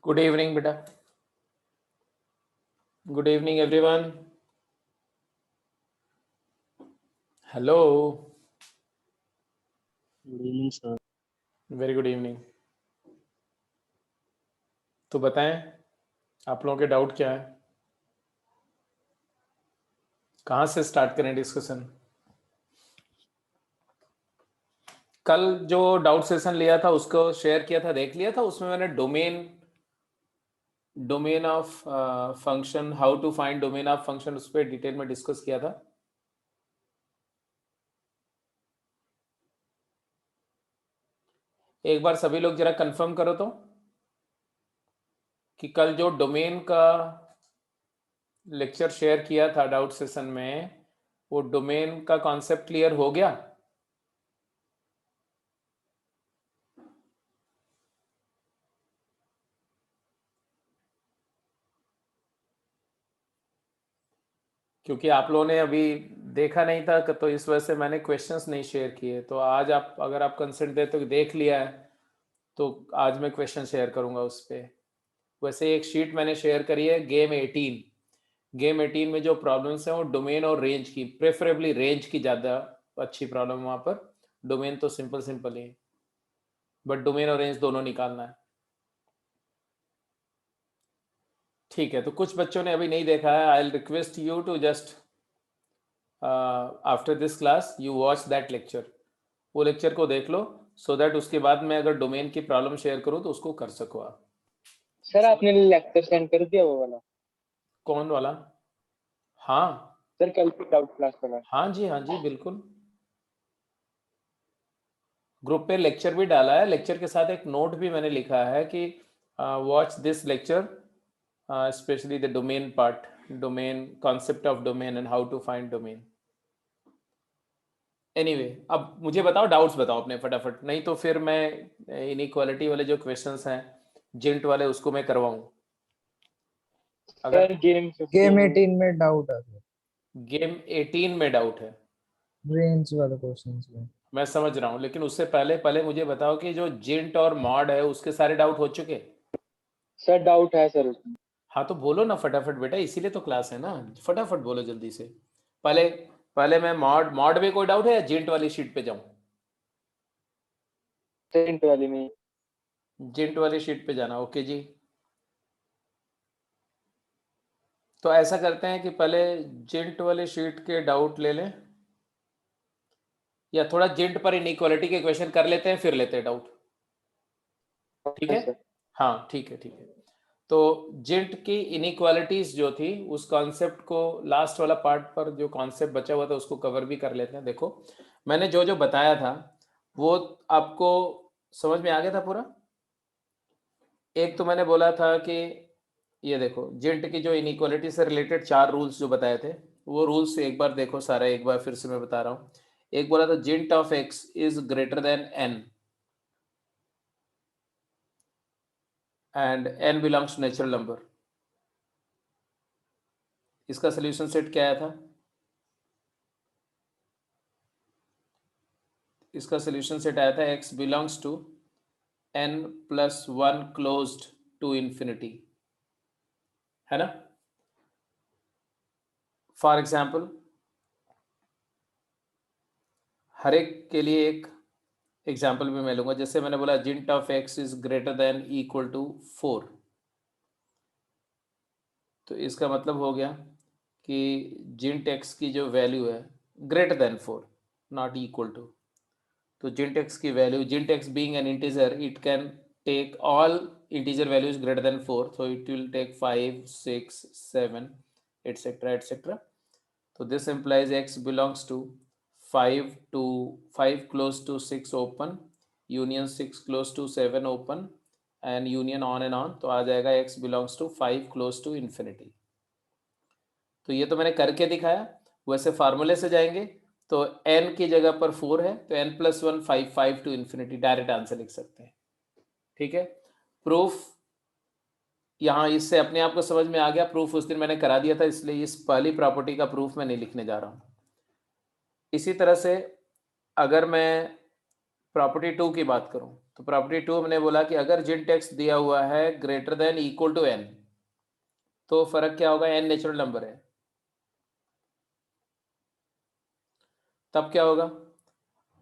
Good evening बेटा. Good evening everyone. Hello. Good evening sir. Very good evening. तो बताएं आप लोगों के डाउट क्या है. कहाँ से स्टार्ट करें डिस्कशन. कल जो डाउट सेशन लिया था उसको शेयर किया था, देख लिया था. उसमें मैंने domain of function, how to find domain of function, उस पर डिटेल में डिस्कस किया था. एक बार सभी लोग जरा कंफर्म करो तो कि कल जो डोमेन का लेक्चर शेयर किया था डाउट सेशन में, वो डोमेन का कॉन्सेप्ट क्लियर हो गया. क्योंकि आप लोगों ने अभी देखा नहीं था तो इस वजह से मैंने क्वेश्चंस नहीं शेयर किए. तो आज आप अगर आप कंसेंट दे तो देख लिया है तो आज मैं क्वेश्चन शेयर करूंगा उस पर. वैसे एक शीट मैंने शेयर करी है गेम 18. गेम 18 में जो प्रॉब्लम्स हैं वो डोमेन और रेंज की, प्रेफरेबली रेंज की ज़्यादा अच्छी प्रॉब्लम है वहाँ पर. डोमेन तो सिंपल सिंपल ही है, बट डोमेन और रेंज दोनों निकालना है. ठीक है, तो कुछ बच्चों ने अभी नहीं देखा है. I will request you to just after this class you watch that lecture. वो लेक्चर को देख लो सो दैट उसके बाद मैं अगर डोमेन की प्रॉब्लम शेयर करूँ तो उसको कर सको आप. सर आपने लेक्चर सेंड कर दिया वो वाला? कौन वाला? हाँ सर कल की डाउट क्लास वाला. हाँ जी बिल्कुल. ग्रुप पे लेक्चर भी डाला है. लेक्चर के साथ एक नोट भी मैंने लिखा है कि watch this lecture, specially the domain part, domain, concept of domain and how to find domain. Anyway, अब मुझे बताओ, डाउट्स बताओ अपने फटाफट, नहीं तो फिर मैं इनइक्वालिटी वाले जो क्वेश्चंस हैं जिंट वाले उसको मैं करवाऊं. अगर सर गेम गेम 15 18 में डाउट है, गेम 18 में डाउट है, रेंज वाले क्वेश्चंस में. मैं समझ रहा हूँ, लेकिन उससे पहले पहले मुझे बताओ कि जो जिंट और मॉड है उसके सारे डाउट हो चुके. सर डाउट है सर उसमें. हाँ तो बोलो ना फटाफट बेटा, इसीलिए तो क्लास है ना. फटाफट बोलो जल्दी से. पहले पहले मैं मॉड मॉड में कोई डाउट है या जिंट वाली शीट पे जाऊं? सेंट वाले में. जिंट वाली शीट पे जाना. ओके जी. तो ऐसा करते हैं कि पहले जिंट वाली शीट के डाउट ले लें, या थोड़ा जिंट पर इनइक्वालिटी के क्वेश्चन कर लेते हैं फिर लेते हैं डाउट. ठीक है. सर हाँ ठीक है ठीक है. तो जिंट की इनइक्वालिटीज जो थी उस कॉन्सेप्ट को, लास्ट वाला पार्ट पर जो कॉन्सेप्ट बचा हुआ था उसको कवर भी कर लेते हैं. देखो मैंने जो जो बताया था वो आपको समझ में आ गया था पूरा. एक तो मैंने बोला था कि ये देखो जिंट की जो इनइक्वालिटी से रिलेटेड 4 रूल्स जो बताए थे, वो रूल्स एक बार देखो सारा, एक बार फिर से मैं बता रहा हूँ. एक बोला था gint of x is greater than n and n belongs to natural number. इसका सोल्यूशन सेट क्या आया था? इसका सोल्यूशन सेट आया था x belongs to n plus 1 closed to infinity, है ना. फॉर एग्जाम्पल हर एक के लिए एक एग्जाम्पल भी मैं लूंगा. जैसे मैंने बोला gint of x is greater than equal to 4, तो इसका मतलब हो गया कि जिंट x की जो वैल्यू है greater than 4, not equal to. तो जिंट x की वैल्यू, जिंट x being an integer, it can take all integer values greater than 4, so it will take 5 6 7 etc etc. So this implies x belongs to 5 to 5 close to 6 open, union 6 close to 7 open and union on and on. तो आ जाएगा x belongs to 5 close to infinity. तो ये तो मैंने करके दिखाया. वैसे फार्मूले से जाएंगे तो n की जगह पर 4 है तो n plus 1 5, 5 to infinity, direct answer लिख सकते हैं. ठीक है. प्रूफ यहाँ इससे अपने आप को समझ में आ गया. प्रूफ उस दिन मैंने करा दिया था, इसलिए इस पहली प्रॉपर्टी का प्रूफ मैं नहीं लिखने जा रहा हूँ. इसी तरह से अगर मैं प्रॉपर्टी 2 की बात करूं तो प्रॉपर्टी 2 हमने बोला कि अगर जिंट एक्स दिया हुआ है greater than equal to n, तो फर्क क्या होगा, n नेचुरल नंबर है, तब क्या होगा।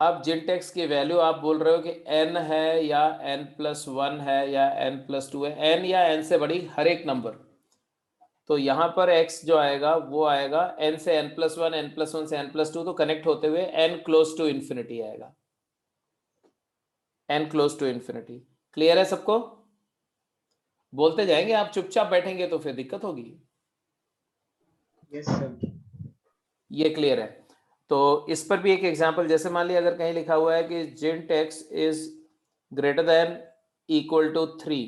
अब जिंट एक्स की वैल्यू आप बोल रहे हो कि n है या n+1 है या n+2 है, n या n से बड़ी हर एक नंबर, तो यहाँ पर x जो आएगा वो आएगा n से n+1, n+1 से n+2, तो कनेक्ट होते हुए n क्लोज टू इन्फिनिटी आएगा, n close to infinity. Clear है सबको? बोलते जाएंगे, आप चुपचाप बैठेंगे तो फिर दिक्कत होगी। Yes sir. ये क्लियर है? तो इस पर भी एक एग्जांपल, जैसे मान लिया अगर कहीं लिखा हुआ है कि जिंट x is greater than equal to 3,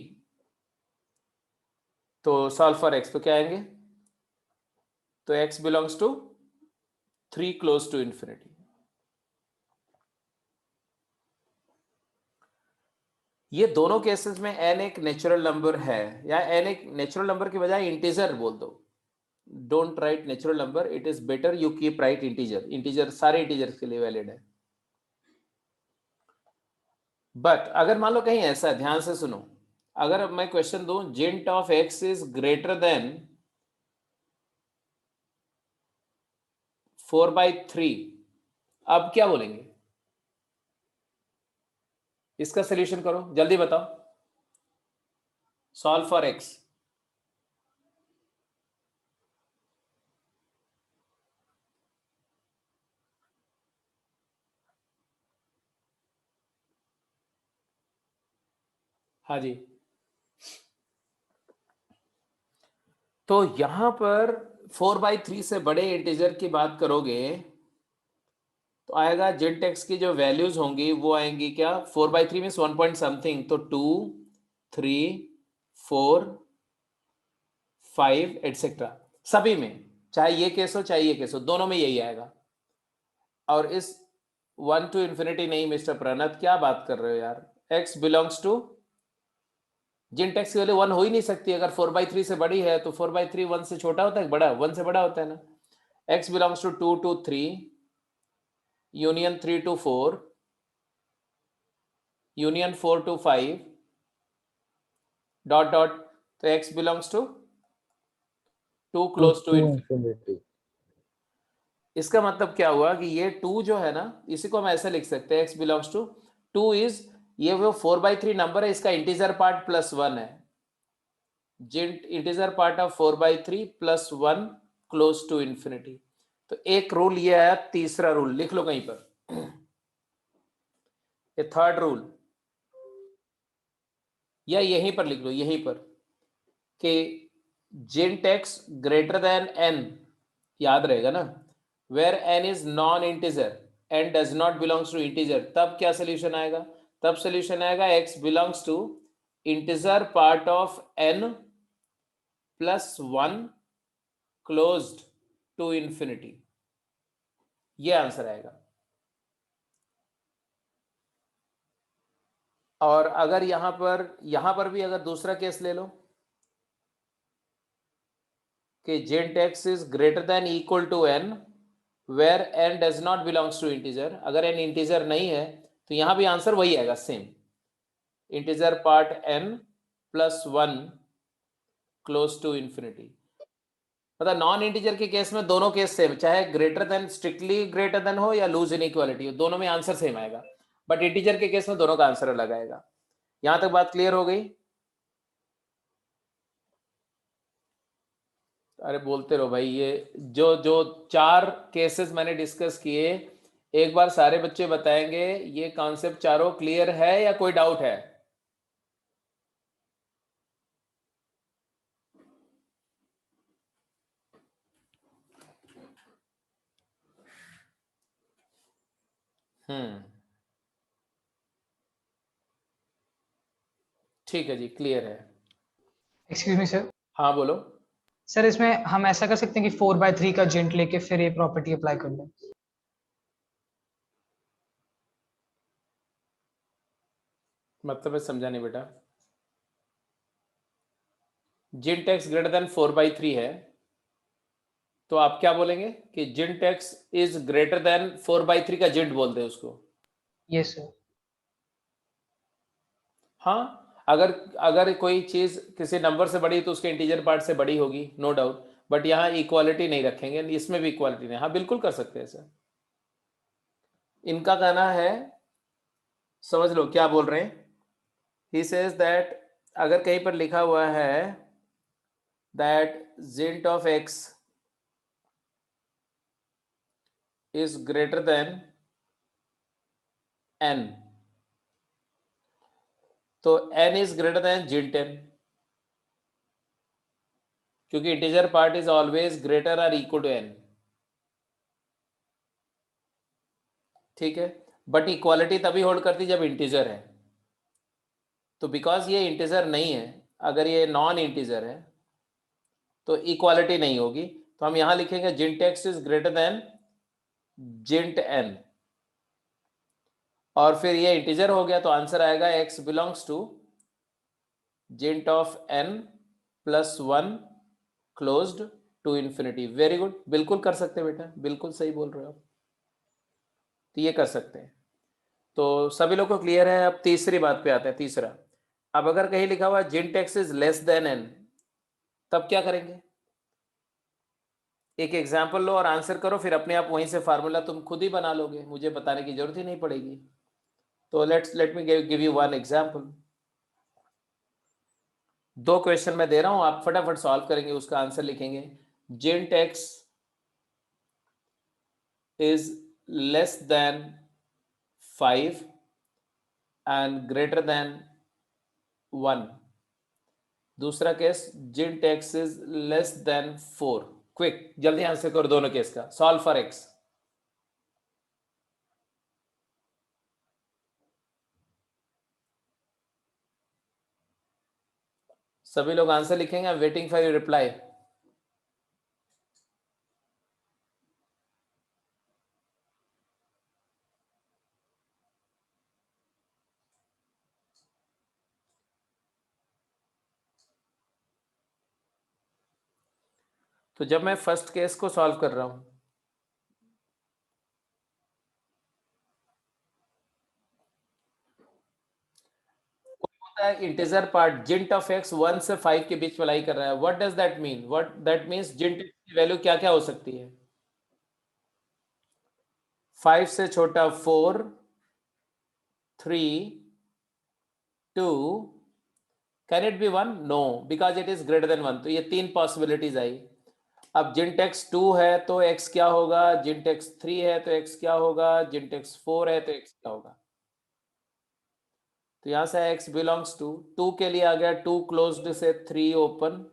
तो सॉल्व फॉर एक्स, तो क्या आएंगे, तो x belongs to 3 close to infinity. ये दोनों केसेस में n एक नेचुरल नंबर है, या n एक नेचुरल नंबर की बजाय इंटीजर बोल दो, don't write natural number, it is better you keep right integer, integer सारे इंटीजर्स के लिए वैलिड है। बट अगर मान लो कहीं ऐसा, ध्यान से सुनो, अगर अब मैं क्वेश्चन दूं gint of x is greater than 4/3, अब क्या बोलेंगे, इसका सोल्यूशन करो, जल्दी बताओ, सॉल्व फॉर x। हाँ जी, तो यहां पर 4/3 से बड़े इंटीजर की बात करोगे तो आएगा जिंट एक्स की जो वैल्यूज होंगी वो आएंगी क्या, 4/3 मीन्स 1 पॉइंट समथिंग, तो 2, 3, 4, 5 एटसेट्रा, सभी में, चाहे ये केस हो चाहे ये केस हो, दोनों में यही आएगा। और इस 1 टू इन्फिनिटी नहीं मिस्टर प्रणत, क्या बात कर रहे हो यार, x बिलोंग्स टू, जिंट एक्स की वैल्यू 1 हो ही नहीं सकती, अगर 4/3 से बड़ी है तो 4/3 1 से छोटा होता है, बड़ा 1 से बड़ा होता है ना। x belongs to 2 to 3 union 3 to 4 union 4 to 5 dot dot, तो x belongs to 2 close to infinity. infinity. इसका मतलब क्या हुआ कि ये 2 जो है ना, इसी को हम ऐसे लिख सकते हैं, x बिलोंग्स टू 2 इज, ये वो 4/3 नंबर है, इसका इंटीजर पार्ट +1 है, gint integer part of 4/3 +1 close to infinity. तो एक रूल ये आया, तीसरा रूल लिख लो कहीं पर, ये थर्ड रूल, या यहीं पर लिख लो, यहीं पर, कि जिंट एक्स ग्रेटर देन n, याद रहेगा ना, where n is non integer and does not belongs to integer, तब क्या सोल्यूशन आएगा, तब सोल्यूशन आएगा x belongs to integer part of n +1 closed to infinity, ये आंसर आएगा। और अगर यहां पर भी अगर दूसरा केस ले लो कि जिंट x is greater than equal to n where n does not belongs to integer, अगर n इंटीजर नहीं है तो यहां भी आंसर वही आएगा, same, integer part n +1 close to infinity. मतलब नॉन इंटीजर के केस में दोनों केस सेम, चाहे greater than, strictly greater than हो या लूज इनइक्वालिटी हो, दोनों में आंसर सेम आएगा, बट इंटीजर के केस में दोनों का आंसर अलग आएगा। यहां तक बात क्लियर हो गई? अरे बोलते रहो भाई, ये जो जो 4 केसेस मैंने डिस्कस किए, एक बार सारे बच्चे बताएंगे, ये कॉन्सेप्ट चारों क्लियर है या कोई डाउट है? ठीक है जी, क्लियर है। Excuse me sir. हाँ बोलो। सर इसमें हम ऐसा कर सकते हैं कि 4/3 का जिंट लेके फिर ये प्रॉपर्टी अप्लाई कर लें। मतलब मैं समझा नहीं बेटा, जिंट एक्स ग्रेटर देन 4/3 है, तो आप क्या बोलेंगे कि जिंट एक्स इज ग्रेटर देन 4/3 का जिंट बोलते हैं उसको। Yes sir. हाँ, अगर अगर कोई चीज किसी नंबर से बड़ी तो उसके इंटीजर पार्ट से बड़ी होगी, नो डाउट, बट यहाँ इक्वालिटी नहीं रखेंगे, इसमें भी इक्वालिटी नहीं। हाँ बिल्कुल कर सकते हैं सर। इनका कहना है, समझ लो क्या बोल रहे हैं। ही सेज दैट अगर कहीं पर लिखा हुआ है that gint of x is greater than n, तो n is greater than gint n, क्योंकि integer part is always greater और इक्वल टू n। ठीक है, बट इक्वालिटी तभी होल्ड करती जब इंटीजर है। तो बिकॉज ये इंटीजर नहीं है, अगर ये नॉन इंटीजर है तो इक्वालिटी नहीं होगी, तो हम यहां लिखेंगे gint x is greater than gint n, और फिर ये इंटीजर हो गया तो आंसर आएगा x belongs to gint of n plus 1 closed to infinity. Very good, बिल्कुल कर सकते हैं बेटा, बिल्कुल सही बोल रहे हो आप, तो ये कर सकते हैं। तो सभी लोग को क्लियर है। अब तीसरी बात पे आते हैं। तीसरा, अब अगर कहीं लिखा हुआ gint x is less than n, तब क्या करेंगे? एक एग्जाम्पल लो और आंसर करो, फिर अपने आप वहीं से फार्मूला तुम खुद ही बना लोगे, मुझे बताने की जरूरत ही नहीं पड़ेगी। तो let me give you one example. दो क्वेश्चन मैं दे रहा हूं, आप फटाफट सॉल्व करेंगे, उसका आंसर लिखेंगे। Gint x is less than 5 and greater than 1। दूसरा case, gint x is less than 4। Quick, जल्दी आंसर करो दोनों केस का। Solve for x. सभी लोग आंसर लिखेंगे, I am waiting for your reply. तो जब मैं फर्स्ट केस को सॉल्व कर रहा हूं, integer part gint of x 1 से 5 के बीच मलाई कर रहा है। What does that mean? What that means gint की वैल्यू क्या क्या हो सकती है? 5 से छोटा 4, 3, 2, can it be 1? No, because it is greater than 1। तो ये तीन पॉसिबिलिटीज आई। अब जिंट एक्स 2 है तो x क्या होगा, जिंट एक्स 3 है तो x क्या होगा, जिंट एक्स 4 है तो x क्या होगा। तो यहां से x बिलोंग्स टू 2 के लिए आ गया 2 क्लोज्ड से 3 ओपन,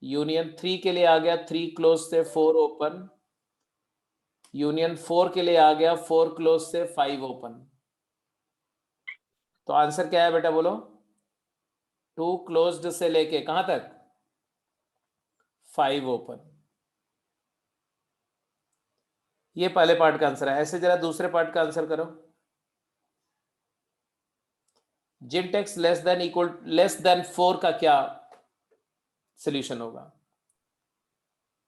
यूनियन 3 के लिए आ गया 3 क्लोज से 4 ओपन, यूनियन 4 के लिए आ गया 4 क्लोज से 5 ओपन। तो आंसर क्या है बेटा बोलो? 2 क्लोज्ड से लेके कहां तक? 5 ओपन। ये पहले पार्ट का आंसर है। ऐसे जरा दूसरे पार्ट का आंसर करो। जिंट एक्स लेस देन 4 का क्या सोल्यूशन होगा?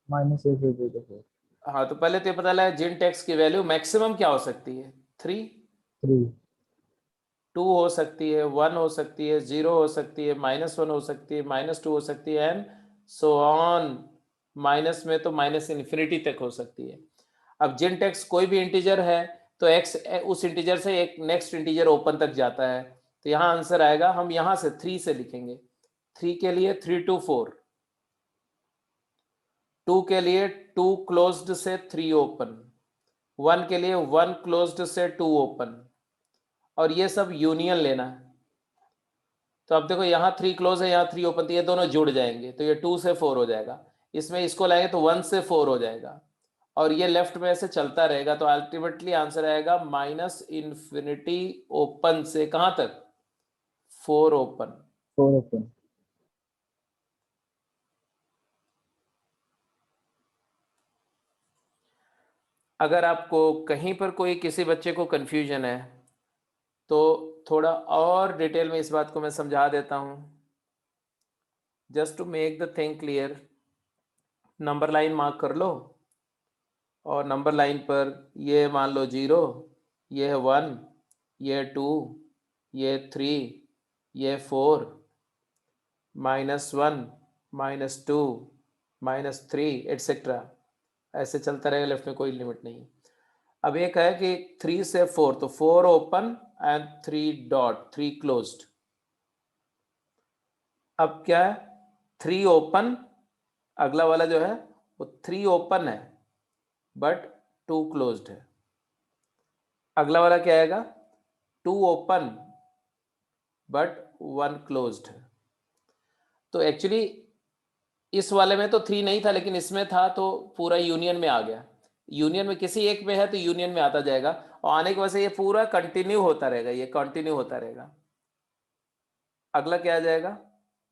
-8/4 हाँ, तो पहले तो ये पता लगा जिंट एक्स की वैल्यू मैक्सिमम क्या हो सकती है? 3, 3 2 हो सकती है, 1 हो सकती है, 0 हो सकती है, -1 हो सकती है, -2 हो सकती है, एंड सो ऑन। माइनस में तो माइनस इन्फिनिटी तक हो सकती है। अब जिंट एक्स कोई भी इंटीजर है तो एक्स उस इंटीजर से एक नेक्स्ट इंटीजर ओपन तक जाता है। तो यहाँ आंसर आएगा, हम यहाँ से 3 से लिखेंगे। 3 के लिए 3 to 4, 2 के लिए 2 क्लोज्ड से 3 ओपन, 1 के लिए 1 क्लोज्ड से 2 ओपन, और ये सब यूनियन लेना है। तो अब देखो यहाँ 3 क्लोज है, यहाँ 3 ओपन, तो ये दोनों जुड़ जाएंगे, तो ये 2 से 4 हो जाएगा। इसमें इसको लाएंगे तो 1 से 4 हो जाएगा, और ये लेफ्ट में ऐसे चलता रहेगा। तो अल्टीमेटली आंसर आएगा माइनस इन्फिनिटी ओपन से कहां तक? 4 ओपन। 4 ओपन। अगर आपको कहीं पर कोई किसी बच्चे को कंफ्यूजन है तो थोड़ा और डिटेल में इस बात को मैं समझा देता हूं, just to make the thing clear. Number line mark कर लो, और नंबर लाइन पर ये मान लो 0, ये है 1, ये है 2, ये 3, ये 4, -1, -2, -3 एटसेट्रा, ऐसे चलता रहेगा, लेफ्ट में कोई लिमिट नहीं। अब एक है कि 3 से 4, तो 4 ओपन एंड 3 डॉट, 3 क्लोज्ड। अब क्या है, 3 ओपन, अगला वाला जो है वो 3 ओपन है बट 2 क्लोज्ड है। अगला वाला क्या आएगा, 2 ओपन बट 1 क्लोज्ड है। तो एक्चुअली इस वाले में तो 3 नहीं था, लेकिन इसमें था तो पूरा यूनियन में आ गया। यूनियन में किसी एक में है तो यूनियन में आता जाएगा, और आने की वजह से ये पूरा कंटिन्यू होता रहेगा, ये कंटिन्यू होता रहेगा। अगला क्या आ जाएगा,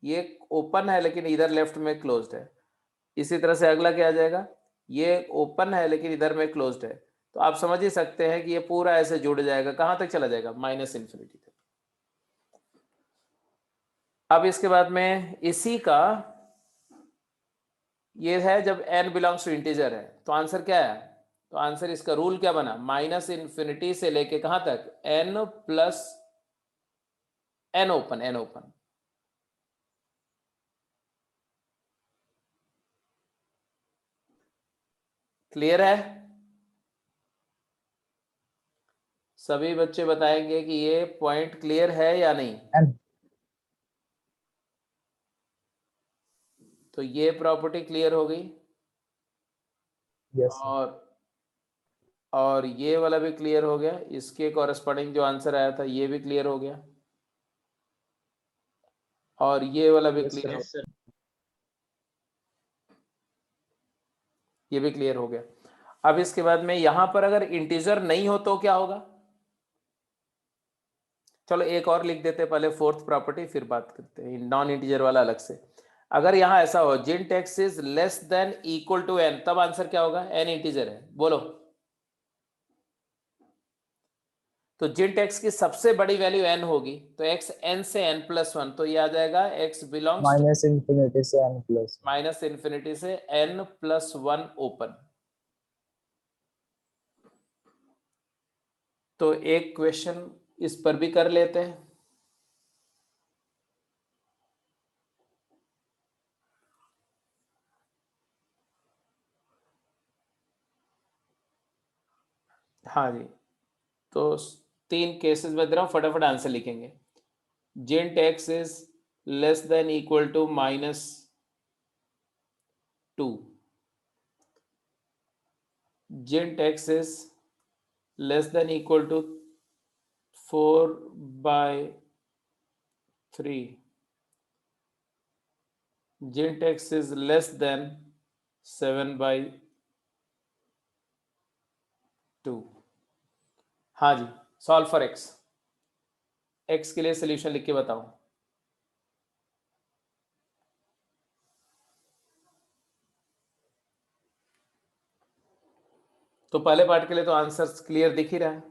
ये ओपन है लेकिन इधर लेफ्ट में क्लोज्ड है। इसी तरह से अगला क्या आ जाएगा, ये ओपन है लेकिन इधर में क्लोज्ड है। तो आप समझ ही सकते हैं कि ये पूरा ऐसे जुड़ जाएगा, कहां तक चला जाएगा, -∞ तक। अब इसके बाद में इसी का ये है जब n बिलोंग्स टू इंटीजर है, तो आंसर क्या है, तो आंसर इसका रूल क्या बना, -∞ से लेके कहां तक, n plus n open, n open. Clear है? सभी बच्चे बताएंगे कि ये पॉइंट क्लियर है या नहीं। n तो ये प्रॉपर्टी क्लियर हो गई, yes sir. और ये वाला भी क्लियर हो गया, इसके कॉरेस्पॉन्डिंग जो आंसर आया था ये भी क्लियर हो गया, और ये वाला भी Yes, क्लियर हो, Yes, sir. ये भी क्लियर हो गया। अब इसके बाद में यहां पर अगर इंटीजर नहीं हो तो क्या होगा, चलो एक और लिख देते हैं पहले, फोर्थ प्रॉपर्टी, फिर बात करते हैं नॉन इंटीजर वाला अलग से। अगर यहां ऐसा हो gint x is less than equal to n, तब आंसर क्या होगा, n इंटीजर है, बोलो। तो जिंट एक्स की सबसे बड़ी वैल्यू n होगी, तो x n से n+1, तो ये आ जाएगा x बिलोंग्स टू -∞ से n plus -∞ से n+1 ओपन। तो एक क्वेश्चन इस पर भी कर लेते हैं। हाँ जी, तो 3 केसेस में दे रहा हूँ, फटाफट आंसर लिखेंगे। Gint x is less than equal to -2, gint x is less than equal to 4/3, gint x is less than 7/2। हाँ जी, सॉल्व फॉर एक्स, एक्स के लिए सोल्यूशन लिख के बताओ। तो पहले पार्ट के लिए तो आंसर क्लियर दिख ही रहा है,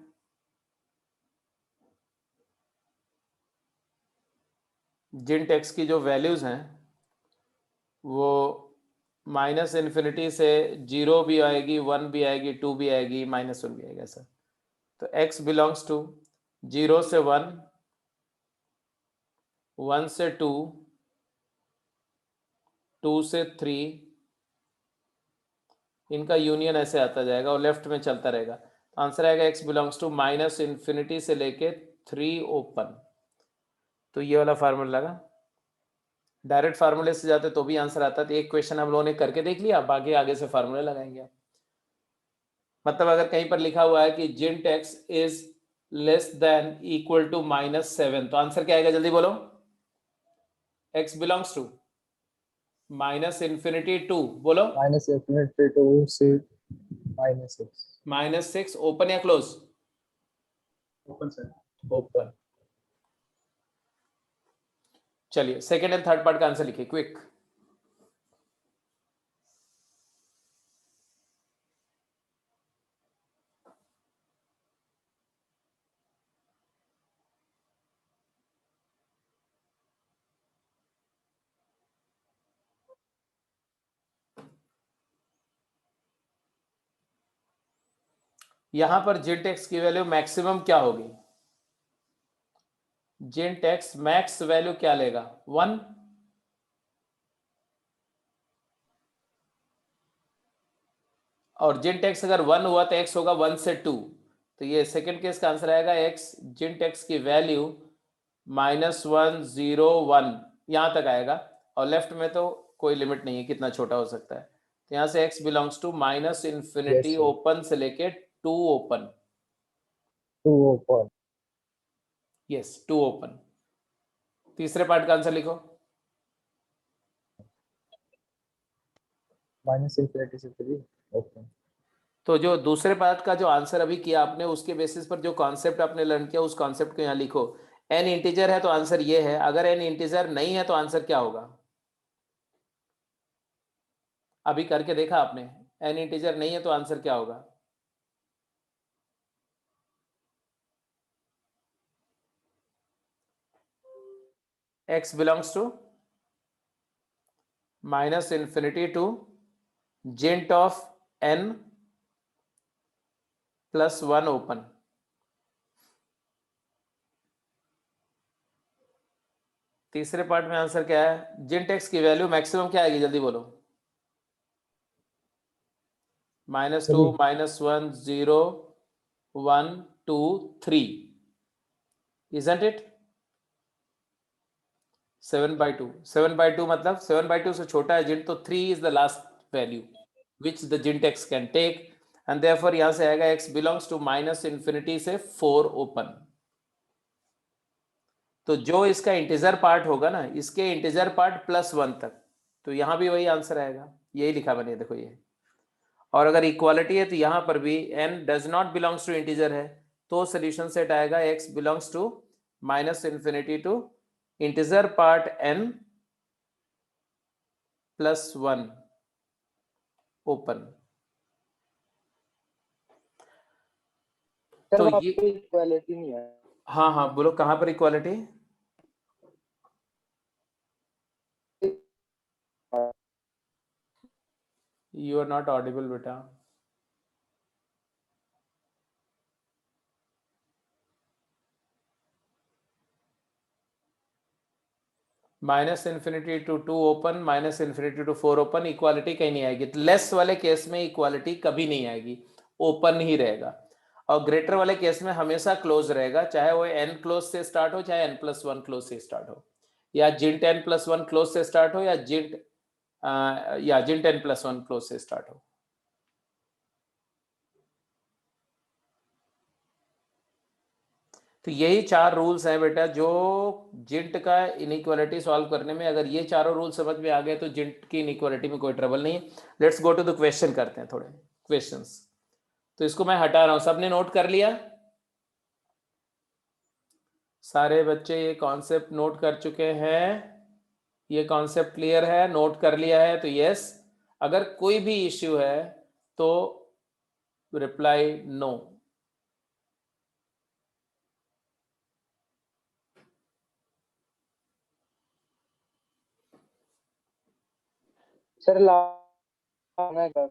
जिंट एक्स की जो वैल्यूज हैं वो -∞ से 0 भी आएगी, 1 भी आएगी, 2 भी आएगी, -1 भी आएगा सर। तो x बिलोंग्स टू 0 से 1, 1 से 2, 2 से 3, इनका यूनियन ऐसे आता जाएगा और लेफ्ट में चलता रहेगा। तो आंसर आएगा x बिलोंग्स टू -∞ से लेके 3 ओपन। तो ये वाला फार्मूला लगा, डायरेक्ट फार्मूले से जाते तो भी आंसर आता। तो एक क्वेश्चन हम लोगों ने करके देख लिया, बाकी आगे से फार्मूले लगाएंगे आप। मतलब अगर कहीं पर लिखा हुआ है कि जिंट x is less than equal to -7, तो आंसर क्या आएगा, जल्दी बोलो। x बिलोंग्स टू -∞ बोलो, -∞ से -6 -6 ओपन या क्लोज, Open, sir. ओपन। चलिए सेकेंड एंड थर्ड पार्ट का आंसर लिखिए क्विक। यहां पर जिंट एक्स की वैल्यू मैक्सिमम क्या होगी, जिंट एक्स मैक्स वैल्यू क्या लेगा 1, और जिंट एक्स अगर 1 हुआ तो एक्स होगा 1 से 2, तो ये सेकंड केस का आंसर आएगा एक्स जिंट एक्स की वैल्यू -1 0 1 यहाँ तक आएगा, और लेफ्ट में तो कोई लिमिट नहीं है कितना छोटा हो सकता है, तो यहाँ से x belongs to -∞ sir. Open से लेके 2 ओपन, 2 open. Yes 2 open. तीसरे पार्ट का आंसर लिखो। -∞ से 3 open. तो जो दूसरे पार्ट का जो आंसर अभी किया आपने, उसके बेसिस पर जो कॉन्सेप्ट आपने लर्न किया उस कॉन्सेप्ट को यहाँ लिखो। n इंटीजर है तो आंसर ये है, अगर n इंटीजर नहीं है तो आंसर क्या होगा? अभी करके देखा आपने, n इंटीजर नहीं है तो आंसर क्या होगा? x belongs to -∞ to gint of n +1 open. तीसरे पार्ट में आंसर क्या है? जिंट x की वैल्यू मैक्सिमम क्या आएगी, जल्दी बोलो। -2 -1 0 1 2 3, isn't it? 7/2, 7/2 मतलब 7/2 से छोटा है जिंट, तो 3 is the last value which the जिंट x can take, and therefore यहाँ से आएगा x belongs to -∞ से 4 ओपन। तो जो इसका इंटीजर पार्ट होगा ना, इसके इंटीजर पार्ट +1 तक, तो यहाँ भी वही आंसर आएगा, यही लिखा बने देखो ये। और अगर इक्वालिटी है तो यहाँ पर भी n does not belongs to integer है, तो सोल्यूशन सेट आएगा x belongs to -∞ to integer part n +1 open. Sir तो वहाँ ये पे इक्वालिटी नहीं है। हाँ हाँ बोलो, कहाँ पर equality? You are not audible बेटा। -∞ To 2 open, -∞ to 4 open, equality कहीं नहीं आएगी। लेस वाले केस में इक्वालिटी कभी नहीं आएगी, ओपन ही रहेगा। और ग्रेटर वाले केस में हमेशा क्लोज रहेगा, चाहे वो n क्लोज से स्टार्ट हो, चाहे n+1 क्लोज से स्टार्ट हो, या जिंट n+1 क्लोज से स्टार्ट हो, या जिंट n+1 क्लोज से स्टार्ट हो। तो यही 4 रूल्स हैं बेटा, जो जिंट का इनइक्वालिटी सॉल्व करने में, अगर ये चारों रूल समझ में आ गए तो जिंट की इनइक्वालिटी में कोई ट्रबल नहीं है। Let's go to the question, करते हैं थोड़े क्वेश्चंस। तो इसको मैं हटा रहा हूं, सबने नोट कर लिया? सारे बच्चे ये कॉन्सेप्ट नोट कर चुके हैं? ये कॉन्सेप्ट क्लियर है, नोट कर लिया है तो यस, अगर कोई भी इश्यू है तो रिप्लाई नो। सर लाना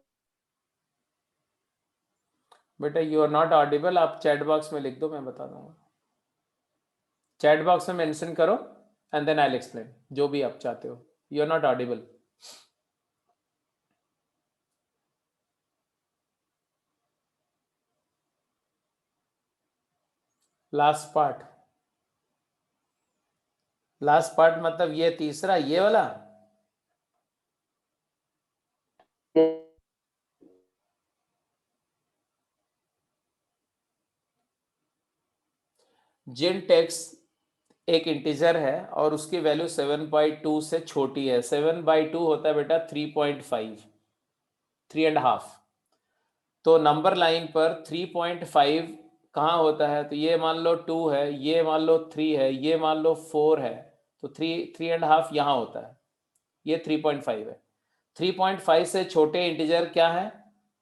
बेटा यू आर नॉट ऑडिबल, आप चैट बॉक्स में लिख दो, मैं बता दूंगा। चैट बॉक्स में मेंशन करो and then I will explain, जो भी आप चाहते हो। You are not audible. Last part मतलब ये तीसरा, ये वाला। जिंट एक्स एक इंटीजर है और उसकी वैल्यू 7/2 से छोटी है। 7/2 होता है बेटा 3.5, 3.5। तो नंबर लाइन पर 3.5 कहाँ होता है? तो ये मान लो 2 है, ये मान लो 3 है, ये मान लो 4 है, तो 3.5 यहाँ होता है, ये 3.5 है। 3.5 से छोटे इंटीजर क्या है?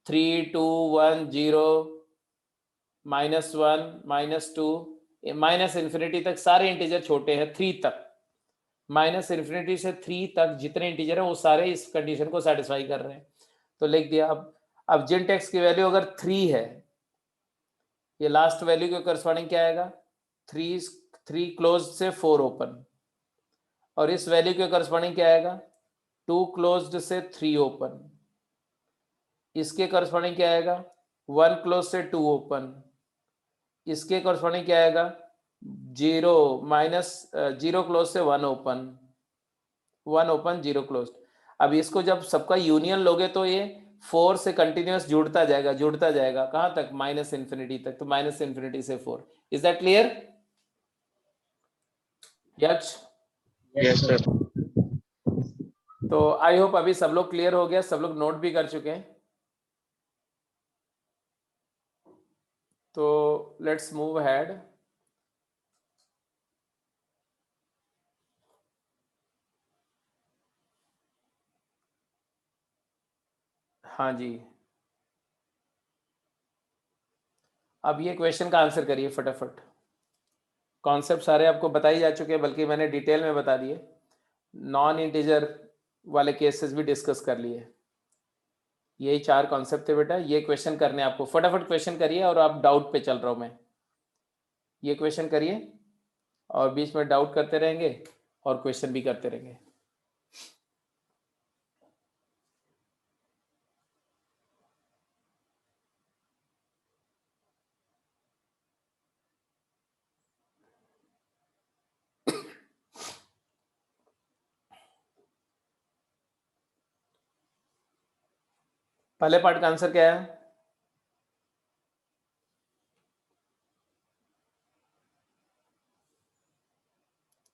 3 2 1 0 -1 -2 -∞ तक सारे इंटीजर छोटे हैं, 3 तक। -∞ से 3 तक जितने इंटीजर हैं वो सारे इस कंडीशन को सेटिस्फाई कर रहे हैं, तो लिख दिया। अब जिंट एक्स की वैल्यू अगर 3 है, ये लास्ट वैल्यू के करस्पॉन्डिंग क्या आएगा? 3 3 क्लोज से 4 ओपन, और इस वैल्यू के करस्पॉन्डिंग क्या आएगा, 2 क्लोज्ड से 3 ओपन, इसके करस्पॉन्डिंग क्या आएगा, 1 क्लोज से 2 ओपन, इसके करस्पॉन्डिंग क्या आएगा, 0 क्लोज से 1 ओपन, 1 ओपन 0 क्लोज। अब इसको जब सबका यूनियन लोगे तो ये 4 से कंटिन्यूस जुड़ता जाएगा कहां तक, माइनस इन्फिनिटी तक, तो माइनस इन्फिनिटी से 4। Is that clear? Yes Yes, sir. तो आई होप अभी सब लोग क्लियर हो गया, सब लोग नोट भी कर चुके हैं। तो लेट्स मूव अहेड। हाँ जी, अब ये क्वेश्चन का आंसर करिए फटाफट। कॉन्सेप्ट सारे आपको बताई जा चुके हैं, बल्कि मैंने डिटेल में बता दिए, नॉन इंटीजर वाले केसेस भी डिस्कस कर लिए। यही 4 कॉन्सेप्ट थे बेटा, ये क्वेश्चन करने आपको, फटाफट क्वेश्चन करिए, और आप डाउट पे चल रहा हूँ मैं, ये क्वेश्चन करिए और बीच में डाउट करते रहेंगे और क्वेश्चन भी करते रहेंगे। पहले पार्ट का आंसर क्या है,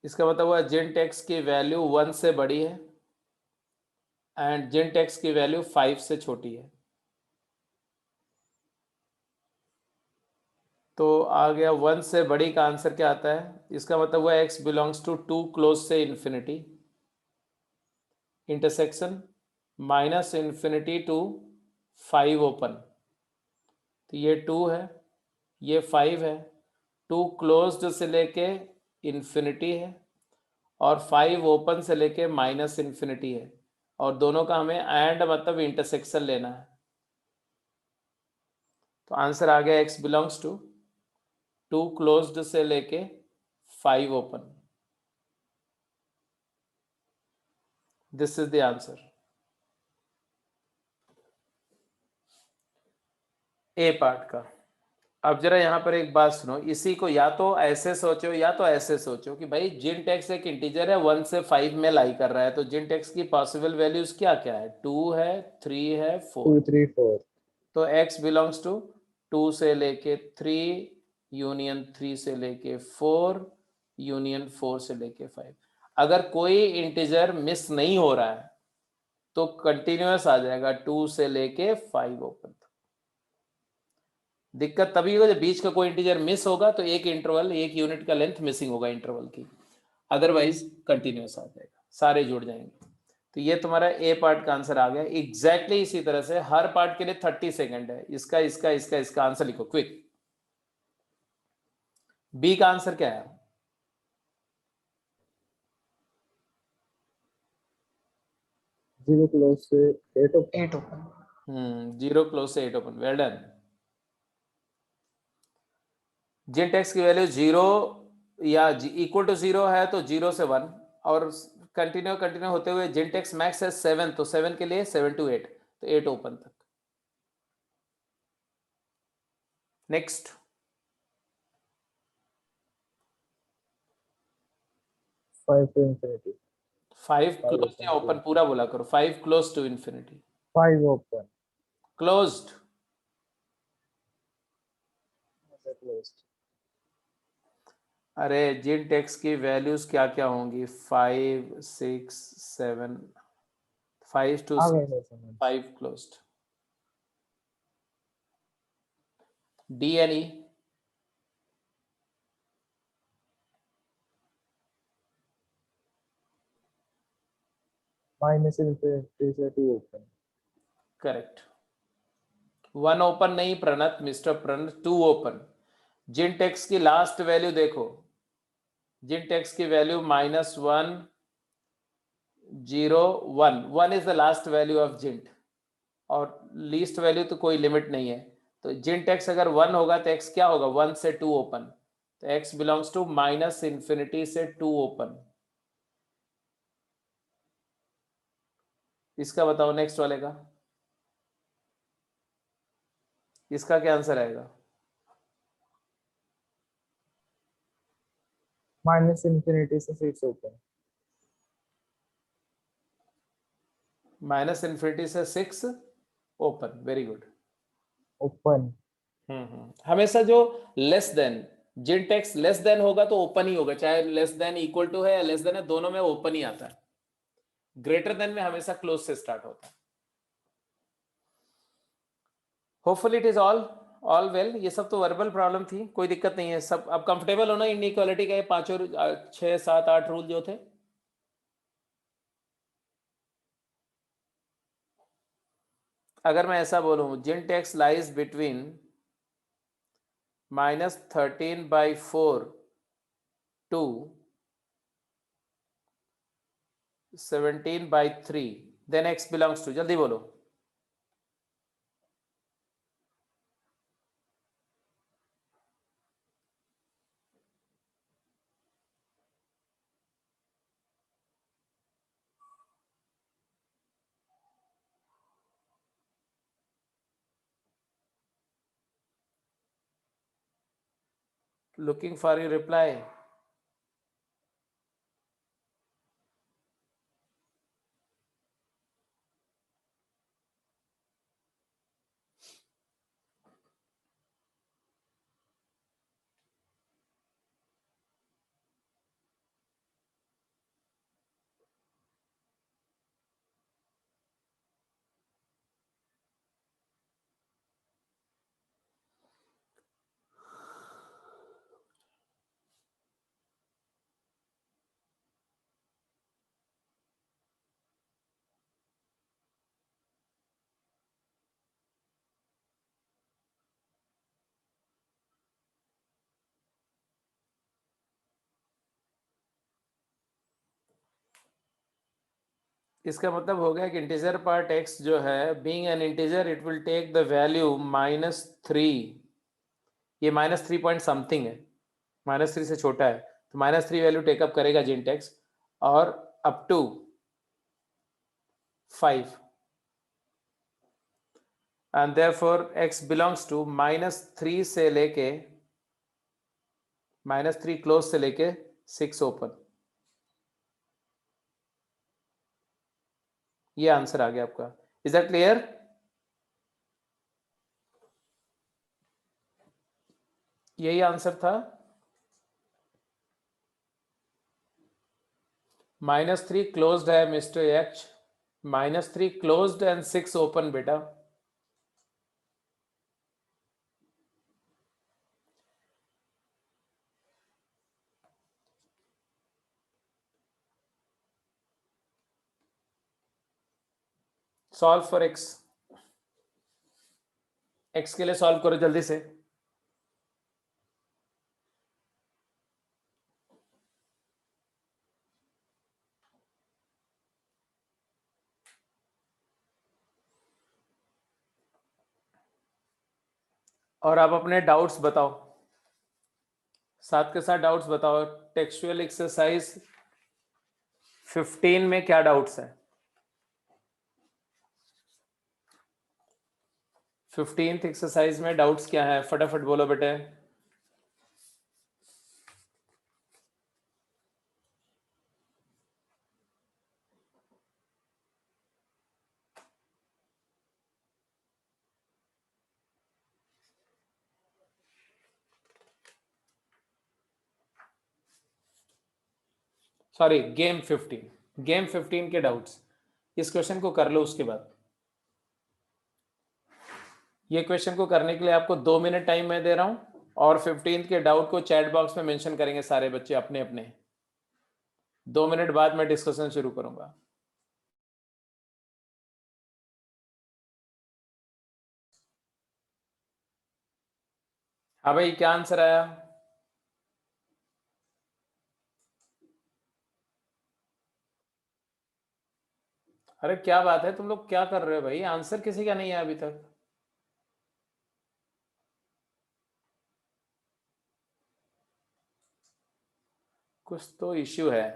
इसका मतलब हुआ जिन टेक्स की वैल्यू 1 से बड़ी है एंड जिन टेक्स की वैल्यू 5 से छोटी है। तो आ गया 1 से बड़ी का आंसर क्या आता है, इसका मतलब हुआ x बिलोंग्स टू 2 क्लोज से infinity, intersection minus infinity to 5 open. तो ये 2 है, ये 5 है, 2 क्लोज्ड से लेके इन्फिनिटी है, और 5 ओपन से लेके माइनस इन्फिनिटी है, और दोनों का हमें एंड मतलब इंटरसेक्शन लेना है। तो आंसर आ गया x बिलोंग्स टू 2 क्लोज्ड से लेके 5 open. This is the answer, A part का। अब जरा यहाँ पर एक बात सुनो, इसी को या तो ऐसे सोचो या तो ऐसे सोचो कि भाई जिन टेक्स एक इंटीजर है 1 से 5 में लाई कर रहा है, तो जिन टेक्स की पॉसिबल वैल्यूज क्या क्या है, 2 है, 3 है, 4। 2, 3, 4. तो x बिलोंग्स टू 2 से लेके 3 यूनियन 3 से लेके 4 यूनियन 4 से लेके 5। अगर कोई इंटीजर मिस नहीं हो रहा है तो कंटिन्यूअस आ जाएगा 2 से लेके 5 ओपन तक। दिक्कत तभी होगा जब बीच का कोई इंटीजर मिस होगा, तो एक इंटरवल, एक यूनिट का लेंथ मिसिंग होगा इंटरवल की, अदरवाइज कंटिन्यूअस आ जाएगा, सारे जुड़ जाएंगे। तो ये तुम्हारा ए पार्ट का आंसर आ गया। एग्जैक्टली इसी तरह से हर पार्ट के लिए 30 सेकंड है, इसका इसका इसका इसका आंसर लिखो क्विक। बी का आंसर क्या है, 0 close से 8 open. 8 ओपन। 0 क्लोज से 8 ओपन, वेल डन। जिन टेक्स की वैल्यू 0 या इक्वल टू 0 है तो 0 से 1, और कंटिन्यू होते हुए जिन टेक्स मैक्स है 7, तो 7 के लिए 7 to 8, तो 8 ओपन तक। Next, 5 to infinity. 5 5 क्लोज या open. ओपन, पूरा बोला करो, 5 close to infinity, 5 open. Closed. Closed. अरे जिन टेक्स की वैल्यूज क्या क्या होंगी, 5, 6, 7, 5 to आ 6, गए सर समझ. 5 closed. D N E, Minus infinity से 2 open. करेक्ट। 1 ओपन नहीं Pranat, mister Pranat, 2 open. Gint x की लास्ट वैल्यू देखो, जिन टेक्स की value -1, 0, 1, 1 is the last value of gint, और लीस्ट वैल्यू तो कोई लिमिट नहीं है। तो जिन टेक्स अगर 1 होगा तो एक्स क्या होगा, 1 से 2 ओपन, तो x belongs to minus infinity से 2 ओपन। इसका बताओ नेक्स्ट वाले का, इसका क्या आंसर आएगा? माइनस इन्फिनिटी से 6 ओपन। माइनस इंफिनिटी से 6 ओपन, वेरी गुड। ओपन। हमेशा जो less than, gint x less than होगा तो ओपन ही होगा, चाहे लेस देन इक्वल टू है या लेस देन है, दोनों में ओपन ही आता है। ग्रेटर देन में हमेशा क्लोज से स्टार्ट होता है। Hopefully it is all well. ये सब तो वर्बल प्रॉब्लम थी, कोई दिक्कत नहीं है। सब अब कंफर्टेबल होना इनइक्वालिटी का, 5 और 6 7 8 रूल जो थे। अगर मैं ऐसा बोलूं, gint x lies between -13/4 to 17/3, then x belongs to, जल्दी बोलो। Looking for your reply. इसका मतलब हो गया कि इंटीजर पार्ट x जो है, being an integer it will take the value -3। ये -3 पॉइंट समथिंग है, -3 से छोटा है, तो -3 वैल्यू टेकअप करेगा जिंट एक्स, और up to 5, and therefore x belongs to -3 से लेके -3 क्लोज से लेके 6 ओपन। ये आंसर आ गया आपका। Is that clear? यही आंसर था। -3 क्लोज्ड है mister H, -3 closed end 6 open बेटा। सॉल्व फॉर x, x के लिए सॉल्व करो जल्दी से। और आप अपने डाउट्स बताओ, साथ के साथ डाउट्स बताओ। टेक्सचुअल एक्सरसाइज 15 में क्या डाउट्स है? 15th एक्सरसाइज में डाउट्स क्या है, फटाफट बोलो बेटे। सॉरी, गेम 15 के डाउट्स। इस क्वेश्चन को कर लो, उसके बाद ये क्वेश्चन को करने के लिए आपको 2 मिनट टाइम मैं दे रहा हूं, और 15 के डाउट को चैट बॉक्स में मेंशन करेंगे सारे बच्चे अपने अपने। 2 मिनट बाद मैं डिस्कशन शुरू करूंगा। हाँ भाई, क्या आंसर आया? अरे क्या बात है, तुम लोग क्या कर रहे हो भाई? आंसर किसी का नहीं है अभी तक। कुछ तो इश्यू है।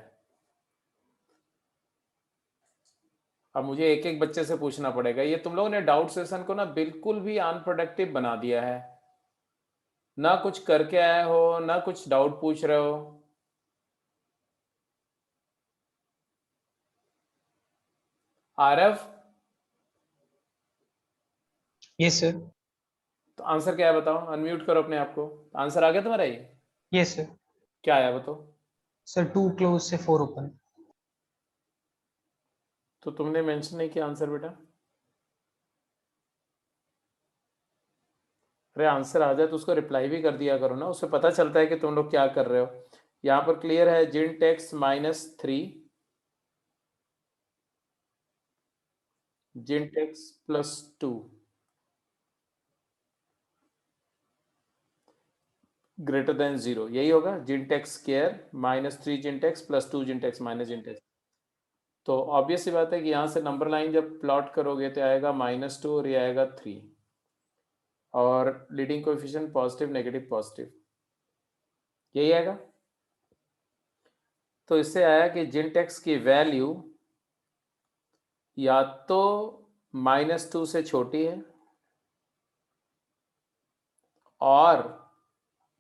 अब मुझे एक एक बच्चे से पूछना पड़ेगा। ये तुम लोगों ने डाउट सेशन को ना बिल्कुल भी अनप्रोडक्टिव बना दिया है, ना कुछ करके आए हो ना कुछ डाउट पूछ रहे हो। Aarav, yes sir. तो आंसर क्या है बताओ, अनम्यूट करो अपने आप को। आंसर आ गया तुम्हारा? ये यस सर। क्या आया बताओ? सर 2 क्लोज से 4 ओपन। तो तुमने मेंशन नहीं किया आंसर बेटा। अरे आंसर आ जाए तो उसको रिप्लाई भी कर दिया करो ना, उससे पता चलता है कि तुम लोग क्या कर रहे हो। यहाँ पर क्लियर है, gint x -3, gint x +2 greater than 0, यही होगा। Gint x square -3 gint x +2 gint x minus gint x. तो ऑब्वियस सी बात है कि यहाँ से नंबर लाइन जब प्लॉट करोगे तो आएगा -2 और ये आएगा 3, और leading coefficient positive negative positive, यही आएगा। तो इससे आया कि जिंट एक्स की वैल्यू या तो -2 से छोटी है और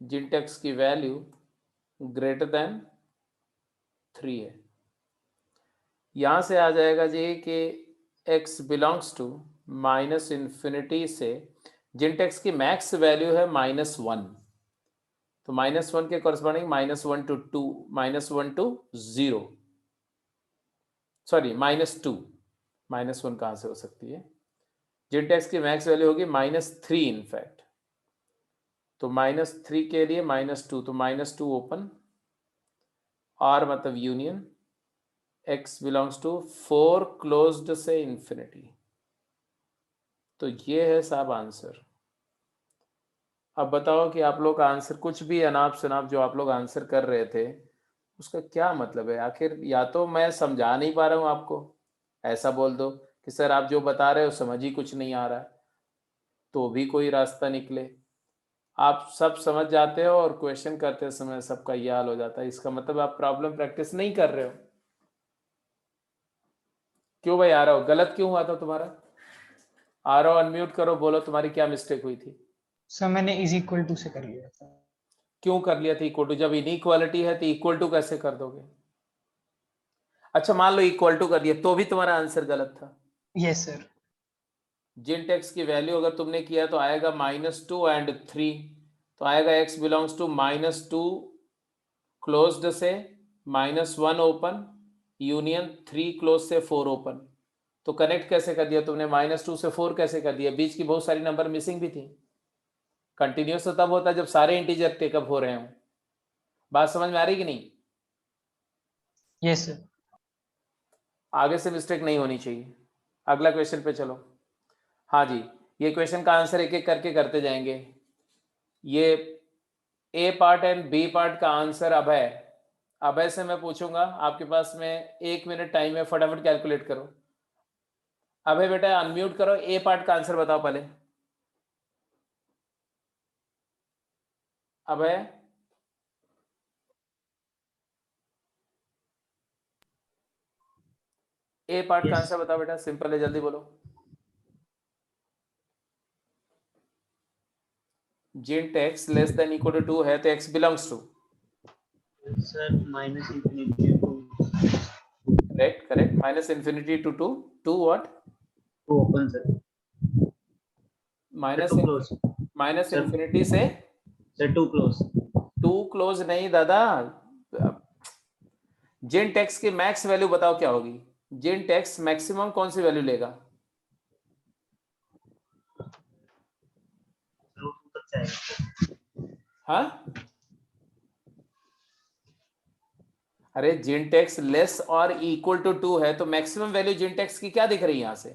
जिंट एक्स की वैल्यू ग्रेटर देन 3 है। यहाँ से आ जाएगा जी कि x बिलोंग्स टू -∞ से जिंट एक्स की मैक्स वैल्यू है -1, तो -1 के कॉरस्पॉन्डिंग -1 to 2, -1 to 0, सॉरी -2, -1 कहाँ से हो सकती है? जिंट एक्स की मैक्स वैल्यू होगी -3 इनफैक्ट, तो -3 के लिए -2, तो -2 ओपन, और मतलब union x belongs to 4 closed से इंफिनिटी। तो ये है साहब आंसर। अब बताओ कि आप लोग का आंसर, कुछ भी अनाप शनाप जो आप लोग आंसर कर रहे थे उसका क्या मतलब है आखिर? या तो मैं समझा नहीं पा रहा हूँ आपको, ऐसा बोल दो कि सर आप जो बता रहे हो समझ ही कुछ नहीं आ रहा है, तो भी कोई रास्ता निकले। आप सब समझ जाते हो और क्वेश्चन करते समय सबका ये हाल हो जाता है, इसका मतलब आप प्रॉब्लम प्रैक्टिस नहीं कर रहे हो। क्यों भाई आ रहा हो, गलत क्यों हुआ था तुम्हारा? आ रहा हो, अनम्यूट करो, बोलो तुम्हारी क्या मिस्टेक हुई थी। सर मैंने इज इक्वल टू से कर लिया था। क्यों कर लिया था इक्वल टू? जब इनइक्वालिटी है तो इक्वल टू कैसे कर दोगे? अच्छा मान लो इक्वल टू कर दिया तो भी तुम्हारा आंसर गलत था। Yes sir. जिंट एक्स की वैल्यू अगर तुमने किया तो आएगा -2 एंड 3, तो आएगा x बिलोंग्स टू -2 क्लोज्ड से -1 ओपन यूनियन 3 क्लोज से 4 ओपन। तो कनेक्ट कैसे कर दिया तुमने? -2 से 4 कैसे कर दिया? बीच की बहुत सारी नंबर मिसिंग भी थी। कंटिन्यूस तो तब होता है जब सारे इंटीजर टेकअप हो रहे हों। बात समझ में आ रही कि नहीं? Yes sir. आगे से मिस्टेक नहीं होनी चाहिए। अगला क्वेश्चन पे चलो। हाँ जी, ये क्वेश्चन का आंसर एक एक करके करते जाएंगे। ये ए पार्ट एंड बी पार्ट का आंसर अभय, अभय से मैं पूछूंगा, आपके पास में 1 मिनट टाइम है, फटाफट कैलकुलेट करो। अभय बेटा अनम्यूट करो, ए पार्ट का आंसर बताओ पहले। अभय, ए पार्ट का Yes. आंसर बताओ बेटा, सिंपल है, जल्दी बोलो। Gint x less than equal to 2 है तो x belongs to, Sir, -∞ to correct correct, -∞ to 2 what? open, sir. Minus Too close. -∞ से Sir, too close. 2 क्लोज नहीं दादा। जिंट एक्स की मैक्स वैल्यू बताओ क्या होगी? जिंट एक्स मैक्सिमम कौन सी वैल्यू लेगा? Sir, वो तक जाएगा. हाँ, अरे जिंट एक्स लेस और इक्वल टू 2 है तो मैक्सिमम वैल्यू जिंट एक्स की क्या दिख रही है यहाँ से?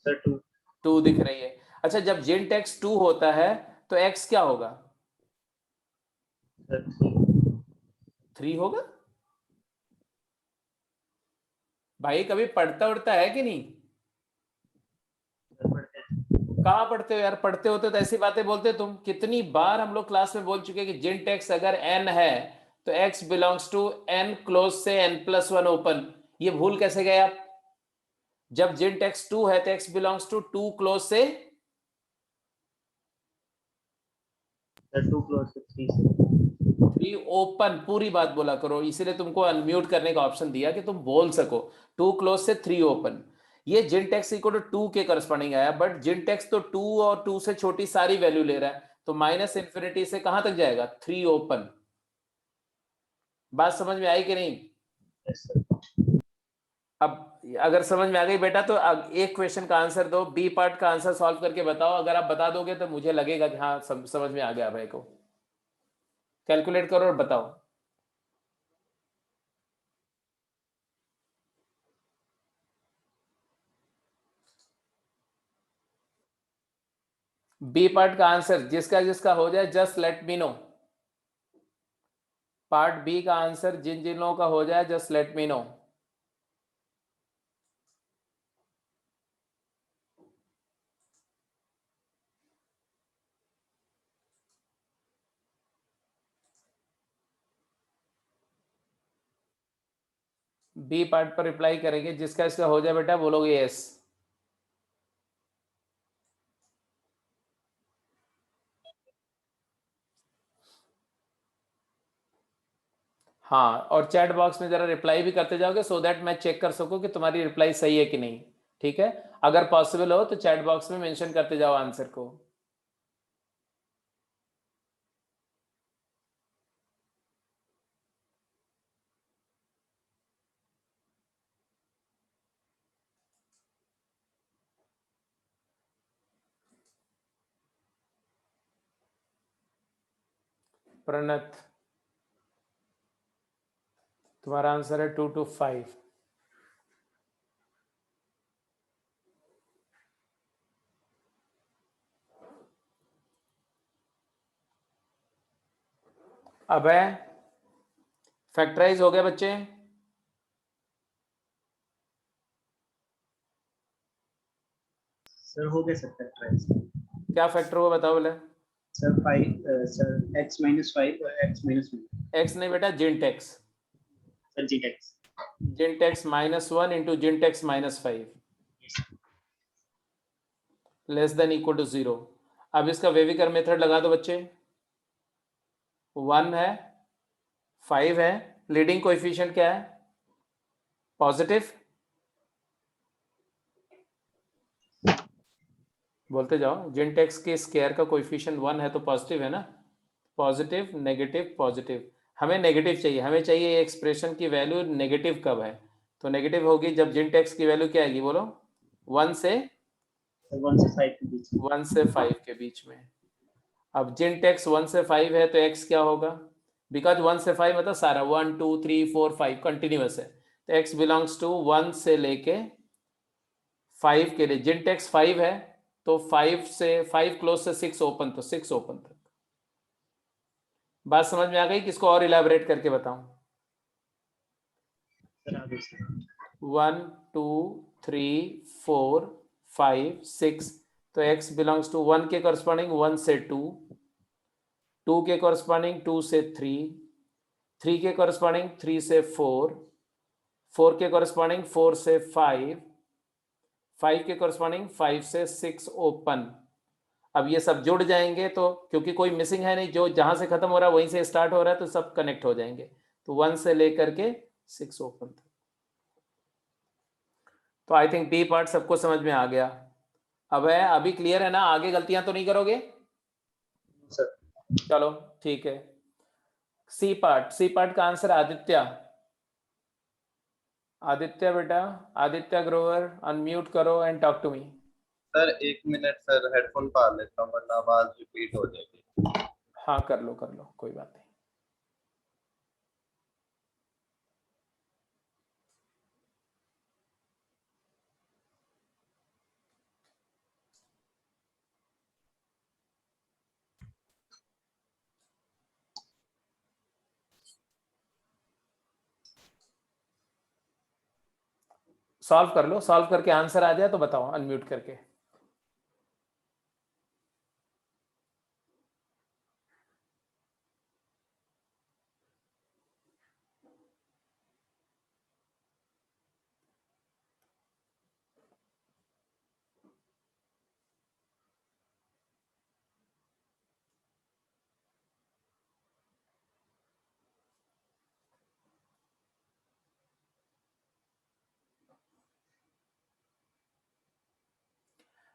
Sir, 2. 2 दिख रही है। अच्छा जब जिंट एक्स 2 होता है तो एक्स क्या होगा? Sir, 3. 3 होगा। भाई कभी पढ़ता उड़ता है कि नहीं? Sir, पढ़ते हैं. कहाँ पढ़ते हो यार? पढ़ते होते तो ऐसी बातें बोलते तुम। कितनी बार हम लोग क्लास में बोल चुके हैं कि जिंट एक्स अगर n है तो x belongs to n close से n+1 ओपन। ये भूल कैसे गए आप? जब जिंट x 2 है तो x बिलोंग्स टू 2 क्लोज से सर 2 क्लोज से 3 से 3 ओपन। पूरी बात बोला करो, इसीलिए तुमको अनम्यूट करने का ऑप्शन दिया कि तुम बोल सको। 2 क्लोज से 3 ओपन। ये जिंट x इक्वल टू 2 के करस्पॉन्डिंग आया, बट जिंट x तो 2 और 2 से छोटी सारी वैल्यू ले रहा है, तो माइनस इंफिनिटी से कहां तक जाएगा? 3 ओपन। बात समझ में आई कि नहीं? Yes sir. अब अगर समझ में आ गई बेटा तो अब एक क्वेश्चन का आंसर दो, बी पार्ट का आंसर सॉल्व करके बताओ। अगर आप बता दोगे तो मुझे लगेगा कि हाँ समझ में आ गया भाई को। कैलकुलेट करो और बताओ। बी पार्ट का आंसर जिसका जिसका हो जाए just let me know. Part B का आंसर जिन जिन लोगों का हो जाए just let me know. B part पर रिप्लाई करेंगे, जिसका इसका हो जाए बेटा बोलोगे यस। हाँ, और चैट बॉक्स में जरा रिप्लाई भी करते जाओगे सो दैट मैं चेक कर सकूं कि तुम्हारी रिप्लाई सही है कि नहीं। ठीक है, अगर पॉसिबल हो तो चैट बॉक्स में मेंशन करते जाओ आंसर को। प्रणत, तुम्हारा आंसर है 2 to 5। अब है फैक्टराइज हो गया बच्चे? सर हो गया सर फैक्टराइज। क्या फैक्टर हुआ बताओ बोले? सर 5 सर x - 5 और x - 1 एक्स नहीं बेटा, gint x. Sir ji x। Gint x -1 into gint x -5 less than equal to 0। अब इसका वेविकर मेथड लगा दो बच्चे। 1 है, 5 है, लीडिंग कोएफिशिएंट क्या है? पॉजिटिव। बोलते जाओ। जिंट एक्स के स्क्वायर का कोएफिशिएंट 1 है तो पॉजिटिव है ना। Positive negative positive. हमें नेगेटिव चाहिए, हमें चाहिए ये एक्सप्रेशन की वैल्यू नेगेटिव कब है। तो नेगेटिव होगी जब जिंट एक्स की वैल्यू क्या आएगी बोलो? 1 से सर 1 से 5 के बीच में। 1 से 5 के बीच में। अब जिंट एक्स 1 से 5 है तो एक्स क्या होगा? बिकॉज 1 से 5 मतलब सारा 1 2 3 4 5 कंटिन्यूअस है, तो एक्स बिलोंग्स टू 1 से लेके 5 के लिए। जिंट एक्स 5 है तो 5 से 5 क्लोज से 6 ओपन, तो 6 ओपन तक। बात समझ में आ गई? किसको और इलेबोरेट करके बताऊं? सर आगे सर। 1 2 3 4 5 6, तो x बिलोंग्स टू 1 के करस्पॉन्डिंग 1 से 2, 2 के करस्पॉन्डिंग 2 से 3, 3 के करस्पॉन्डिंग 3 से 4, 4 के करस्पॉन्डिंग 4 से 5, 5 के करस्पॉन्डिंग 5 से 6 ओपन। अब ये सब जुड़ जाएंगे तो क्योंकि कोई मिसिंग है नहीं, जो जहां से खत्म हो रहा है वहीं से स्टार्ट हो रहा है, तो सब कनेक्ट हो जाएंगे। तो 1 से लेकर के 6 ओपन तक। तो आई थिंक बी पार्ट सबको समझ में आ गया। अब है, अभी क्लियर है ना? आगे गलतियां तो नहीं करोगे? सर चलो ठीक है। सी पार्ट, सी पार्ट का आंसर आदित्य। आदित्य बेटा, आदित्य ग्रोवर, अनम्यूट करो and talk to me. Sir 1 minute sir, headphone पा लेता हूँ वरना आवाज रिपीट हो जाएगी। हाँ कर लो कोई बात नहीं। सॉल्व कर लो, सॉल्व करके आंसर आ जाए तो बताओ अनम्यूट करके।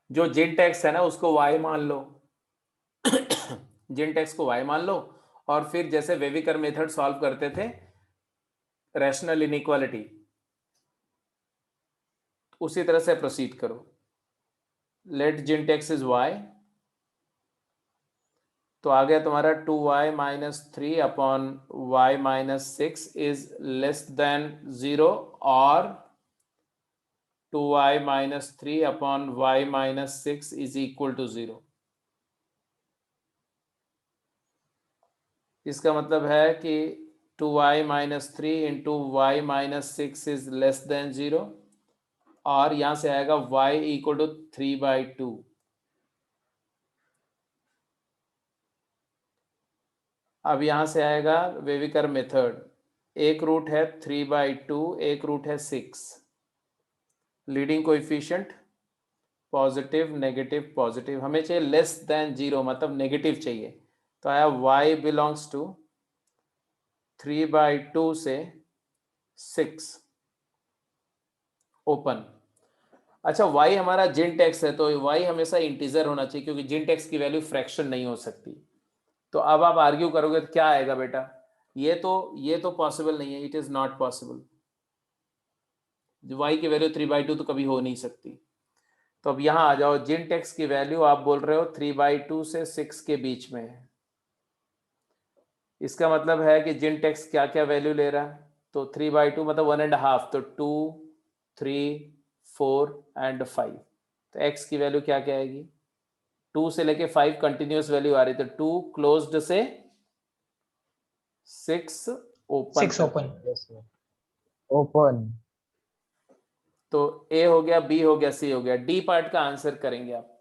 जो जिंट एक्स है ना उसको y मान लो जिंट एक्स को y मान लो, और फिर जैसे वेविकर मेथड सॉल्व करते थे रैशनल इनइक्वालिटी, उसी तरह से प्रोसीड करो। लेट जिंट एक्स इज y, तो आ गया तुम्हारा 2y minus 3 upon y minus 6 is less than 0 और 2y minus 3 upon y minus 6 is equal to 0। इसका मतलब है कि 2y minus 3 into y minus 6 is less than 0, और यहां से आएगा y इक्वल टू 3/2। अब यहां से आएगा वेविकर मेथड, एक रूट है 3/2, एक रूट है 6, leading coefficient positive negative positive, हमें चाहिए लेस देन 0 मतलब नेगेटिव चाहिए, तो आया y बिलोंग्स टू 3/2 से 6 ओपन। अच्छा y हमारा जिंट एक्स है तो y हमेशा इंटीजर होना चाहिए क्योंकि जिंट एक्स की वैल्यू फ्रैक्शन नहीं हो सकती। तो अब आप आर्ग्यू करोगे तो क्या आएगा बेटा, ये तो पॉसिबल नहीं है, it is not possible, y की वैल्यू 3/2 तो कभी हो नहीं सकती। तो अब यहां आ जाओ, जिंट एक्स की वैल्यू आप बोल रहे हो 3/2 से 6 के बीच में है, इसका मतलब है कि जिंट एक्स क्या क्या वैल्यू ले रहा है, तो 3/2 मतलब 1.5, तो 2 3 4 एंड 5, तो x की वैल्यू क्या क्या आएगी, 2 से लेके 5 कंटिन्यूस वैल्यू आ रही, तो 2 क्लोज्ड से 6 ओपन 6 तक। ओपन। ओपन। तो A हो गया, B हो गया, C हो गया, D पार्ट का आंसर करेंगे आप।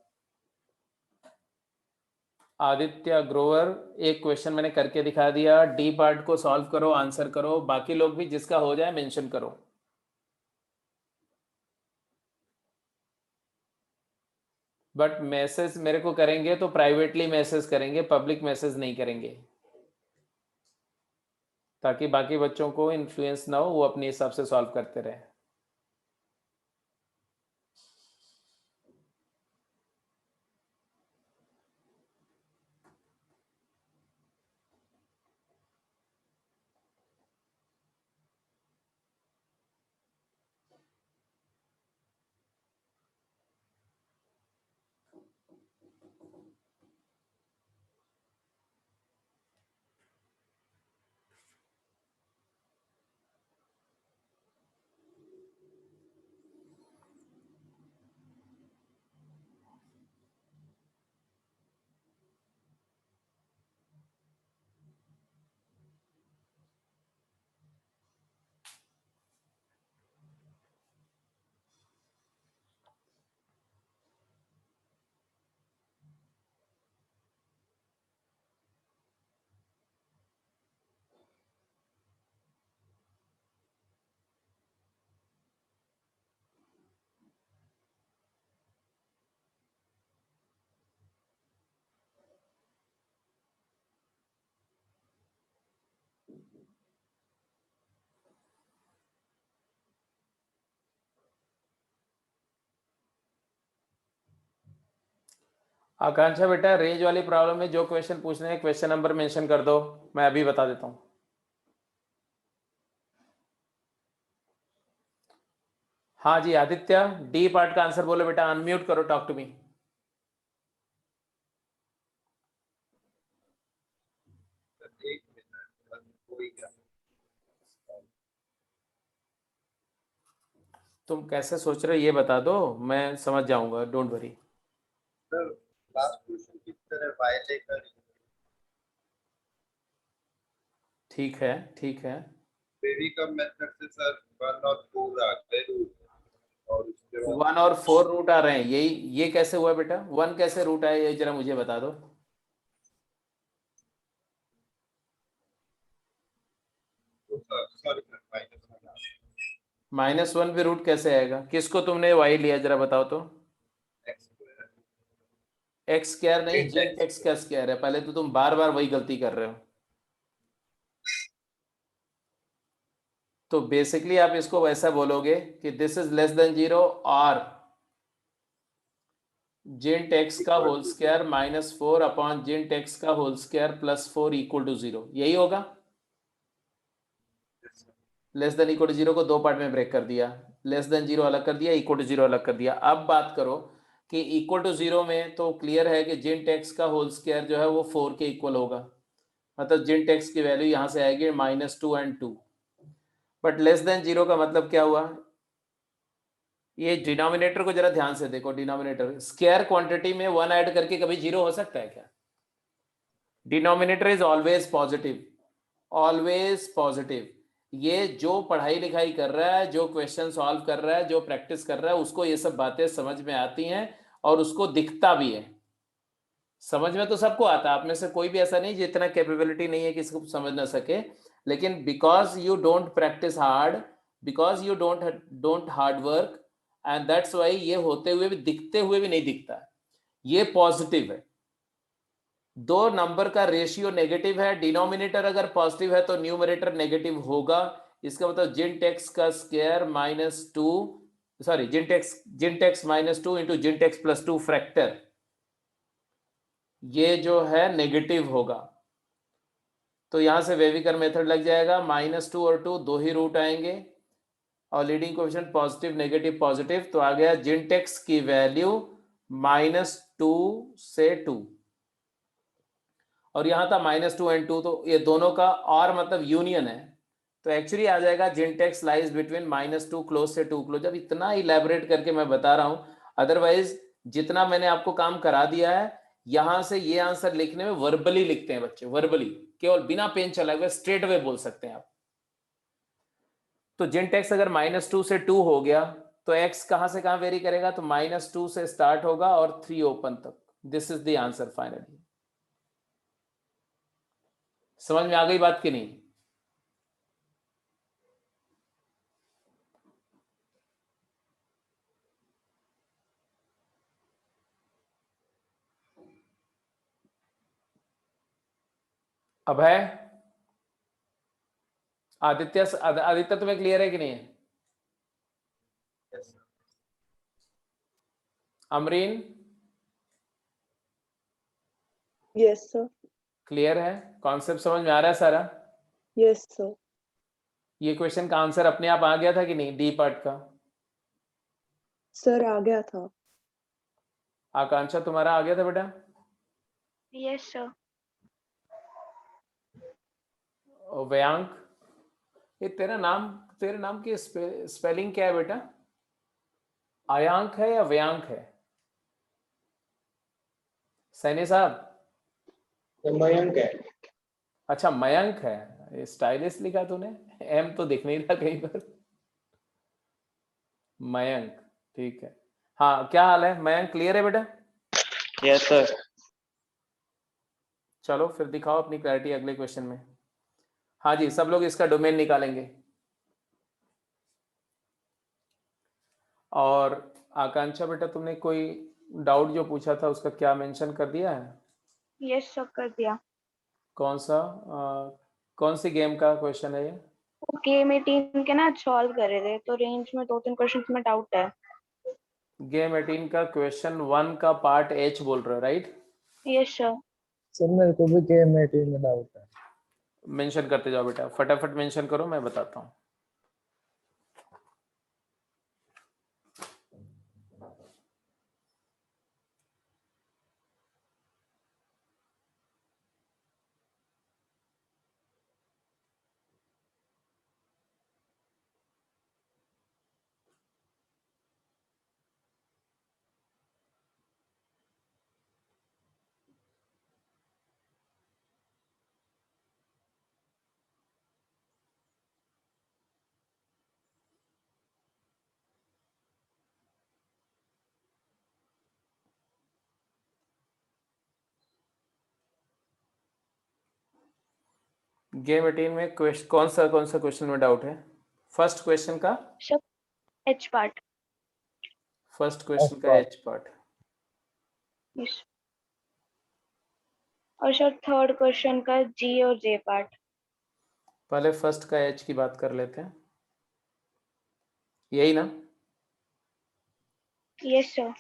आदित्य ग्रोवर, एक क्वेश्चन मैंने करके दिखा दिया, डी पार्ट को सॉल्व करो, आंसर करो, बाकी लोग भी जिसका हो जाए मेंशन करो। बट मैसेज मेरे को करेंगे तो प्राइवेटली मैसेज करेंगे, पब्लिक मैसेज नहीं करेंगे, ताकि बाकी बच्चों को इन्फ्लुएंस ना हो, वो अपने हिसाब से सॉल्व करते रहे। आकांक्षा बेटा, रेंज वाली प्रॉब्लम में जो क्वेश्चन पूछने हैं क्वेश्चन नंबर मेंशन कर दो, मैं अभी बता देता हूँ। हाँ जी आदित्य, डी पार्ट का आंसर बोलो बेटा, अनम्यूट करो, टॉक टू मी। एक मिनट, कोई क्या तुम कैसे सोच रहे हो ये बता दो, मैं समझ जाऊंगा, don't worry. Sir, last question की तरह वाई लेकर ठीक है ठीक है, बेबी का मेथड से सर 1 और 4 आ गए रूट, और उसके बाद 1 और 4 रूट आ रहे हैं, यही ये कैसे हुआ बेटा, 1 कैसे रूट आया ये जरा मुझे बता दो। तो सर सॉरी सर -1 भी रूट कैसे आएगा, किसको तुमने y लिया जरा बताओ तो। x स्क्वायर एक्स स्क्वायर नहीं, जिंट जिंट एक्स का स्क्वायर है, पहले तो तुम बार बार वही गलती कर रहे हो। तो बेसिकली आप इसको वैसा बोलोगे कि दिस इज लेस देन 0 और जिंट एक्स का होल स्क्वायर -4 अपॉन जिंट एक्स का होल स्क्वायर +4 इक्वल टू 0, यही होगा। लेस देन इक्वल टू 0 को दो पार्ट में ब्रेक कर दिया, लेस देन 0 अलग कर दिया, इक्वल टू 0 अलग कर दिया। अब बात करो कि इक्वल टू 0 में तो क्लियर है कि जिंट एक्स का होल स्क्वायर जो है वो 4 के इक्वल होगा, मतलब जिंट एक्स की वैल्यू यहां से आएगी -2 और 2। बट लेस देन 0 का मतलब क्या हुआ, ये डिनोमिनेटर को जरा ध्यान से देखो, डिनोमिनेटर स्क्वायर क्वांटिटी में 1 ऐड करके कभी 0 हो सकता है क्या? Denominator is always positive, always positive. ये जो पढ़ाई लिखाई कर रहा है, जो क्वेश्चन सॉल्व कर रहा है, जो प्रैक्टिस कर रहा है, उसको ये सब बातें समझ में आती हैं और उसको दिखता भी है। समझ में तो सबको आता है, आप में से कोई भी ऐसा नहीं जितना कैपेबिलिटी नहीं है कि इसको समझ ना सके, लेकिन because you don't practice hard, because you don't hard work, and that's why ये होते हुए भी, दिखते हुए भी नहीं दिखता। ये पॉजिटिव है, दो नंबर का रेशियो नेगेटिव है, डिनोमिनेटर अगर पॉजिटिव है तो न्यूमरेटर नेगेटिव होगा। इसका मतलब जिंट एक्स का square -2, sorry gint x -2 into gint x +2 factor, ये जो है नेगेटिव होगा। तो यहां से वेविकर मेथड लग जाएगा, -2 और 2 दो ही रूट आएंगे और leading coefficient positive negative positive, तो आ गया जिंट एक्स की वैल्यू -2 से 2, और यहां था -2 और 2, तो ये दोनों का और मतलब यूनियन है, तो एक्चुअली आ जाएगा जिंट एक्स लाइज बिटवीन -2 क्लोज से 2 क्लोज। जब इतना इलेबोरेट करके मैं बता रहा हूं, अदरवाइज जितना मैंने आपको काम करा दिया है, यहां से ये आंसर लिखने में वर्बली लिखते हैं बच्चे, वर्बली, केवल बिना पेन चलाए हुए स्ट्रेट वे बोल सकते हैं आप। तो जिंट एक्स अगर -2 से 2 हो गया तो एक्स कहां से कहां वेरी करेगा, तो -2 से स्टार्ट होगा और 3 ओपन तक। This is the answer finally. समझ में आ गई बात कि नहीं? अभय, आदित्य तुम्हें क्लियर है कि नहीं है? Yes, sir. Amreen Yes, sir. Clear है? कॉन्सेप्ट समझ में आ रहा है सारा? Yes, sir. ये क्वेश्चन का आंसर अपने आप आ गया था कि नहीं, डी पार्ट का? सर आ गया था। आकांक्षा तुम्हारा आ गया था बेटा? Yes sir. और व्यांक, ये तेरे नाम की स्पेलिंग क्या है बेटा? आयांक है या व्यांक है? सैनी साहब, मयंक है। अच्छा मयंक है, स्टाइलिश लिखा तूने, एम तो दिख नहीं रहा कहीं पर। मयंक, ठीक है। हाँ, क्या हाल है मयंक, क्लियर है बेटा? Yes sir. चलो फिर दिखाओ अपनी क्लैरिटी अगले क्वेश्चन में। हाँ जी, सब लोग इसका डोमेन निकालेंगे। और आकांक्षा बेटा, तुमने कोई डाउट जो पूछा था उसका क्या मेंशन कर दिया है? यस सर कर दिया। कौन सा कौन सी गेम का क्वेश्चन है ये? वो गेम 18 के ना सॉल्व करे थे, तो रेंज में 2-3 क्वेश्चन में डाउट है। गेम 18 का क्वेश्चन 1 का पार्ट एच बोल रहे हो, राइट? Yes sir. सर मेरे को भी गेम 18 में डाउट है। मेंशन करते जाओ बेटा, फटाफट मेंशन करो, मैं बताता हूँ। गेम 18 में कौन सा क्वेश्चन में डाउट है? फर्स्ट क्वेश्चन का sir H part. First question का एच पार्ट। यस। और सर थर्ड क्वेश्चन का जी और जे पार्ट। पहले फर्स्ट का एच की बात कर लेते हैं, यही ना? Yes sir.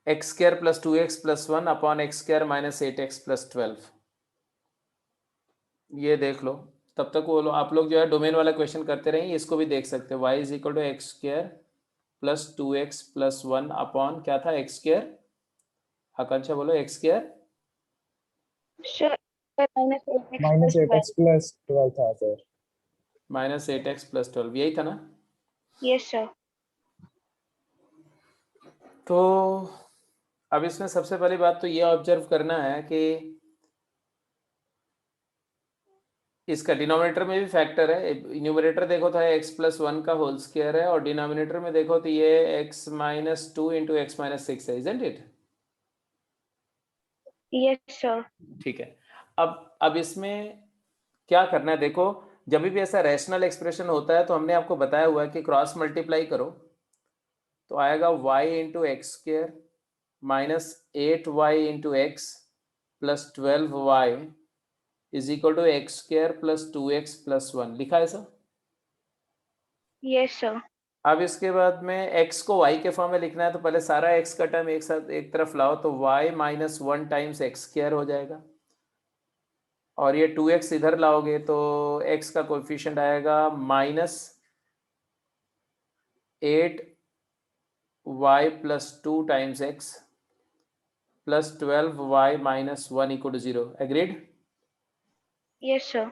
X square plus 2x plus 1 upon x square minus 8x plus 12। ये देख लो, तब तक वो आप लोग जो है डोमेन वाला क्वेश्चन करते रहेंगे, इसको भी देख सकते हो। y is equal to x square plus 2x plus 1 upon क्या था एक्स स्क्वायर, आकांक्षा बोलो x square sir minus 8x plus 12 था सर। माइनस 8x प्लस 12, यही था ना। Yes sir. तो अब इसमें सबसे पहली बात तो ये ऑब्जर्व करना है कि इसका डिनोमिनेटर में भी फैक्टर है। न्यूमरेटर देखो तो एक्स प्लस 1 का होल स्क्वायर है, और डिनोमिनेटर में देखो तो ये x minus 2 into x minus 6 है, इजंट इट? Yes sir. ठीक है। अब इसमें क्या करना है, देखो जब भी ऐसा रैशनल एक्सप्रेशन होता है तो हमने आपको बताया हुआ है कि क्रॉस मल्टीप्लाई करो तो आएगा y into x square minus 8y into x plus 12y is equal to x square plus 2x plus 1। लिखा है सर? Yes sir. अब इसके बाद में x को y के फॉर्म में लिखना है तो पहले सारा x का टर्म एक साथ एक तरफ लाओ तो y minus 1 times x square हो जाएगा, और ये 2x इधर लाओगे तो x का कोएफिशिएंट आएगा minus 8y plus 2 times x plus 12y minus 1 equal to 0। Agreed? Yes sir,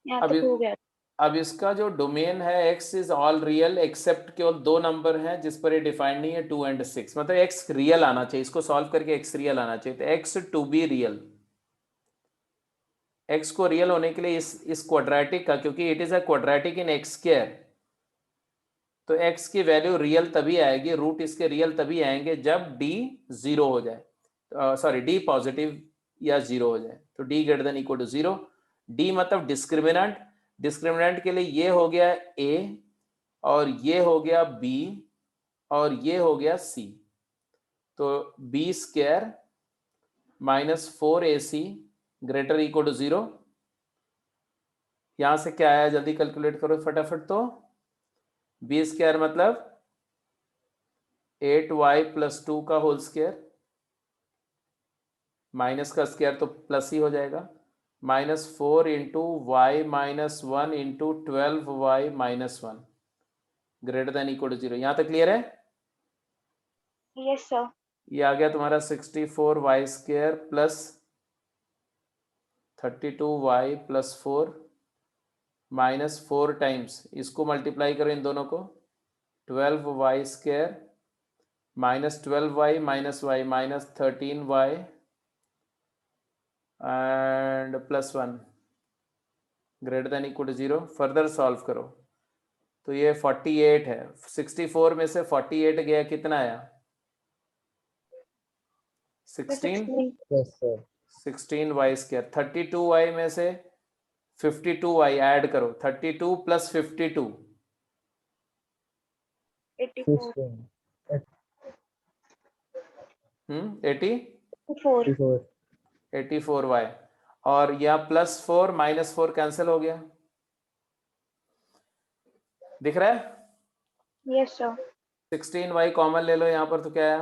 यहाँ अब तक हो गया। अब इसका जो डोमेन है x is all real except केवल दो नंबर हैं जिस पर ये डिफाइंड नहीं है, 2 एंड 6। मतलब x रियल आना चाहिए, इसको सॉल्व करके x रियल आना चाहिए। तो x to be real, x को रियल होने के लिए इस क्वाड्रेटिक का, क्योंकि it is a quadratic in x square, तो x की वैल्यू रियल तभी आएगी, रूट इसके रियल तभी आएंगे जब d 0 हो जाए, सॉरी d पॉजिटिव या 0 हो जाए। तो d greater than equal to 0, d मतलब डिस्क्रिमिनेंट, डिस्क्रिमिनेंट के लिए ये हो गया a और ये हो गया b और ये हो गया c। तो b square minus 4ac greater equal to 0। यहां से क्या आया, जल्दी कैलकुलेट करो फटाफट। तो b स्क्वायर मतलब 8y प्लस 2 का होल स्क्वायर, माइनस का स्क्वायर तो प्लस ही हो जाएगा, minus 4 into y minus 1 into 12y minus 1 greater than equal to 0। यहां तक क्लियर है? Yes sir. ये आ गया तुम्हारा 64y square plus 32y plus 4 minus 4 times, इसको मल्टीप्लाई करो इन दोनों को, 12y square minus 12y minus y minus 13y and plus 1 greater than equal to 0। Further solve करो तो ये 48 है, 64 में से 48 गया, कितना आया? 16 yes sir. 16y square. 32y में से 52y ऐड करो, 32 प्लस 52 84 80 84 84y, और यहाँ प्लस 4 माइनस 4 कैंसिल हो गया, दिख रहा है? Yes sir. 16y कॉमन ले लो यहाँ पर तो क्या आया?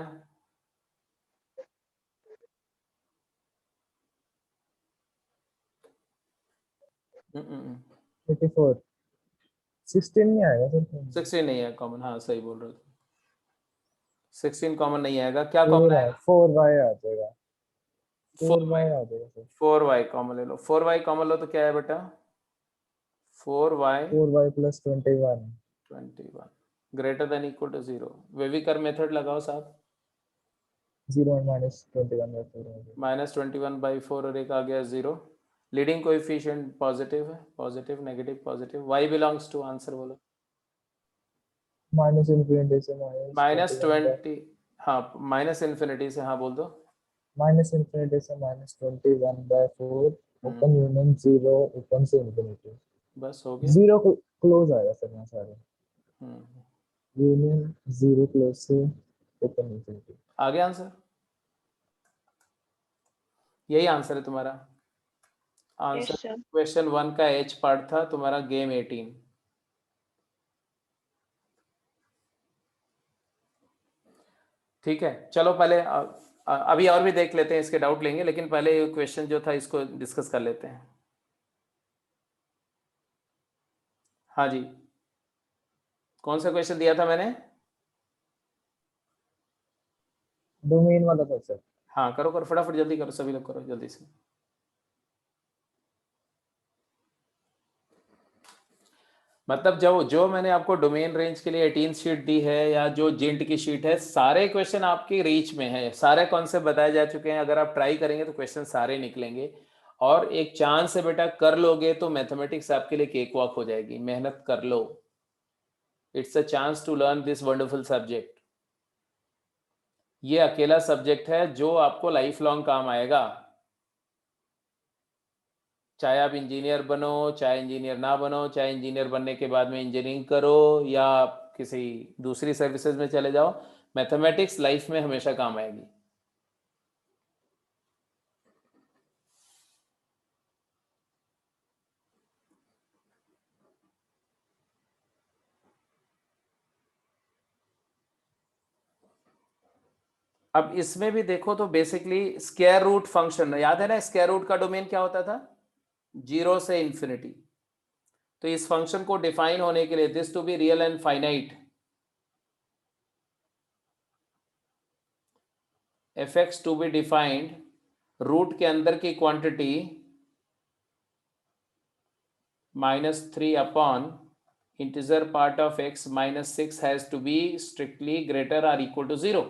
हम्म 84 16 नहीं आएगा सर। 16 नहीं है कॉमन, हाँ सही बोल रहे हो, 16 कॉमन नहीं आएगा। क्या कॉमन आएगा? 4y आ जाएगा, 4y आ जाएगा सर। 4y कॉमन ले लो, 4y कॉमन लो तो क्या है बेटा? 4y plus 21 greater than equal to 0। Wavy curve method लगाओ साहब। 0 माइनस 21/4 माइनस 21/4 और एक आ गया 0। लीडिंग कोएफिशिएंट पॉजिटिव है, positive negative positive. y belongs to, answer बोलो। माइनस इन्फिनिटी से माइनस 20, हाँ माइनस इन्फिनिटी से, हाँ बोल दो। माइनस इन्फिनिटी से माइनस 21/4 ओपन यूनियन 0 ओपन से इन्फिनिटी, बस हो गया। 0 क्लोज आएगा सर यहाँ सारे। हम्म, यूनियन 0 क्लोज से ओपन इन्फिनिटी। आ गया आंसर? यही आंसर है तुम्हारा। Answer yes sir. क्वेश्चन 1 का एच पार्ट था तुम्हारा, गेम 18। ठीक है, चलो पहले अभी और भी देख लेते हैं, इसके डाउट लेंगे, लेकिन पहले क्वेश्चन जो था इसको डिस्कस कर लेते हैं। हाँ जी, कौन सा क्वेश्चन दिया था मैंने? डोमेन वाला था सर। हाँ करो करो, फटाफट जल्दी करो, सभी लोग करो जल्दी से। मतलब जो मैंने आपको डोमेन रेंज के लिए 18 शीट दी है या जो जिंट की शीट है, सारे क्वेश्चन आपकी रीच में है, सारे कॉन्सेप्ट बताए जा चुके हैं। अगर आप ट्राई करेंगे तो क्वेश्चन सारे निकलेंगे, और एक चांस से बेटा कर लोगे तो मैथमेटिक्स आपके लिए केक वॉक हो जाएगी। मेहनत कर लो, it's a chance to learn this wonderful subject. ये अकेला सब्जेक्ट है जो आपको लाइफ लॉन्ग काम आएगा, चाहे आप इंजीनियर बनो, चाहे इंजीनियर ना बनो, चाहे इंजीनियर बनने के बाद में इंजीनियरिंग करो या आप किसी दूसरी सर्विसेज में चले जाओ, मैथमेटिक्स लाइफ में हमेशा काम आएगी। अब इसमें भी देखो तो बेसिकली स्क्वायर रूट फंक्शन याद है ना, स्क्वायर रूट का डोमेन क्या होता था? 0 से इंफिनिटी। तो इस फंक्शन को डिफाइन होने के लिए, this to be real and finite, F x to be defined, root के अंदर की quantity -3 upon integer part of x -6 has to be strictly greater or equal to 0।